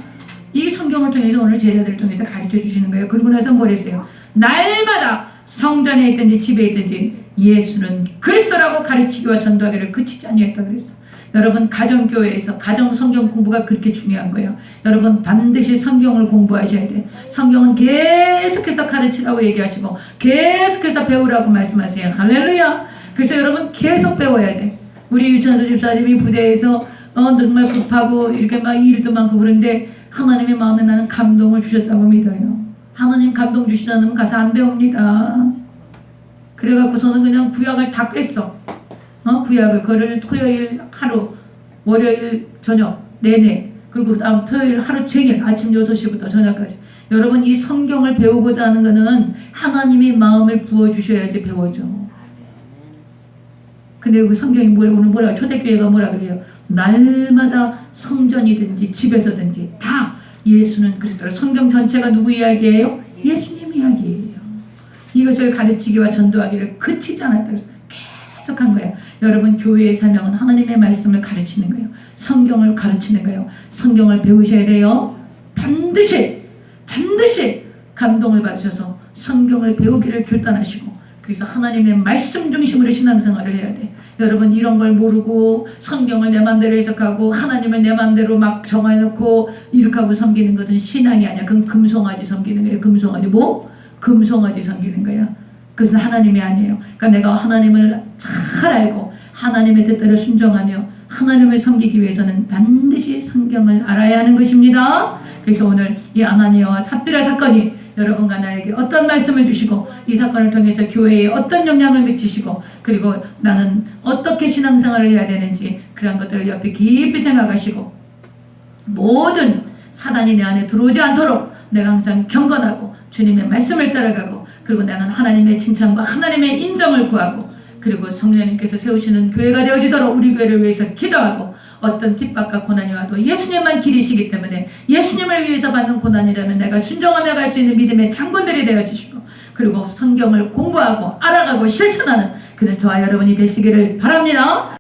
Speaker 1: 이 성경을 통해서 오늘 제자들을 통해서 가르쳐 주시는 거예요. 그러고 나서 뭐랬어요? 날마다 성전에 있든지 집에 있든지 예수는 그리스도라고 가르치기와 전도하기를 그치지 아니했다 그랬어. 여러분 가정교회에서 가정 성경 공부가 그렇게 중요한 거예요. 여러분 반드시 성경을 공부하셔야 돼. 성경은 계속해서 가르치라고 얘기하시고 계속해서 배우라고 말씀하세요. 할렐루야. 그래서 여러분 계속 배워야 돼. 우리 유천수 집사님이 부대에서 정말 급하고 이렇게 막 일도 많고 그런데 하나님의 마음에 나는 감동을 주셨다고 믿어요. 하나님 감동 주시지 않으면 가서 안 배웁니다. 그래갖고서는 그냥 구약을 다 뺐어. 구약을 그거를 토요일 하루, 월요일 저녁 내내, 그리고 다음 토요일 하루 종일 아침 6시부터 저녁까지. 여러분 이 성경을 배우고자 하는 거는 하나님의 마음을 부어주셔야지 배워져. 근데 그 성경이 오늘 초대교회가 뭐라 그래요? 날마다 성전이든지 집에서든지 다 예수는 그리스도. 성경 전체가 누구 이야기예요? 예수님 이야기예요. 이것을 가르치기와 전도하기를 그치지 않았다 그래서 계속한 거예요. 여러분 교회의 사명은 하나님의 말씀을 가르치는 거예요. 성경을 가르치는 거예요. 성경을 배우셔야 돼요. 반드시 감동을 받으셔서 성경을 배우기를 결단하시고 그래서 하나님의 말씀 중심으로 신앙생활을 해야 돼. 여러분 이런 걸 모르고 성경을 내 맘대로 해석하고 하나님을 내 맘대로 막 정해놓고 이렇게 하고 섬기는 것은 신앙이 아니야. 그건 금송아지 섬기는 거예요. 금송아지 섬기는 거야. 그것은 하나님이 아니에요. 그러니까 내가 하나님을 잘 알고 하나님의 뜻대로 순종하며 하나님을 섬기기 위해서는 반드시 성경을 알아야 하는 것입니다. 그래서 오늘 이 아나니아와 삽비라 사건이 여러분과 나에게 어떤 말씀을 주시고 이 사건을 통해서 교회에 어떤 영향을 미치시고 그리고 나는 어떻게 신앙생활을 해야 되는지 그런 것들을 옆에 깊이 생각하시고 모든 사단이 내 안에 들어오지 않도록 내가 항상 경건하고 주님의 말씀을 따라가고 그리고 나는 하나님의 칭찬과 하나님의 인정을 구하고 그리고 성령님께서 세우시는 교회가 되어지도록 우리 교회를 위해서 기도하고 어떤 핍박과 고난이 와도 예수님만 길이시기 때문에 예수님을 위해서 받는 고난이라면 내가 순종하며 갈 수 있는 믿음의 장군들이 되어주시고 그리고 성경을 공부하고 알아가고 실천하는 그런 저와 여러분이 되시기를 바랍니다.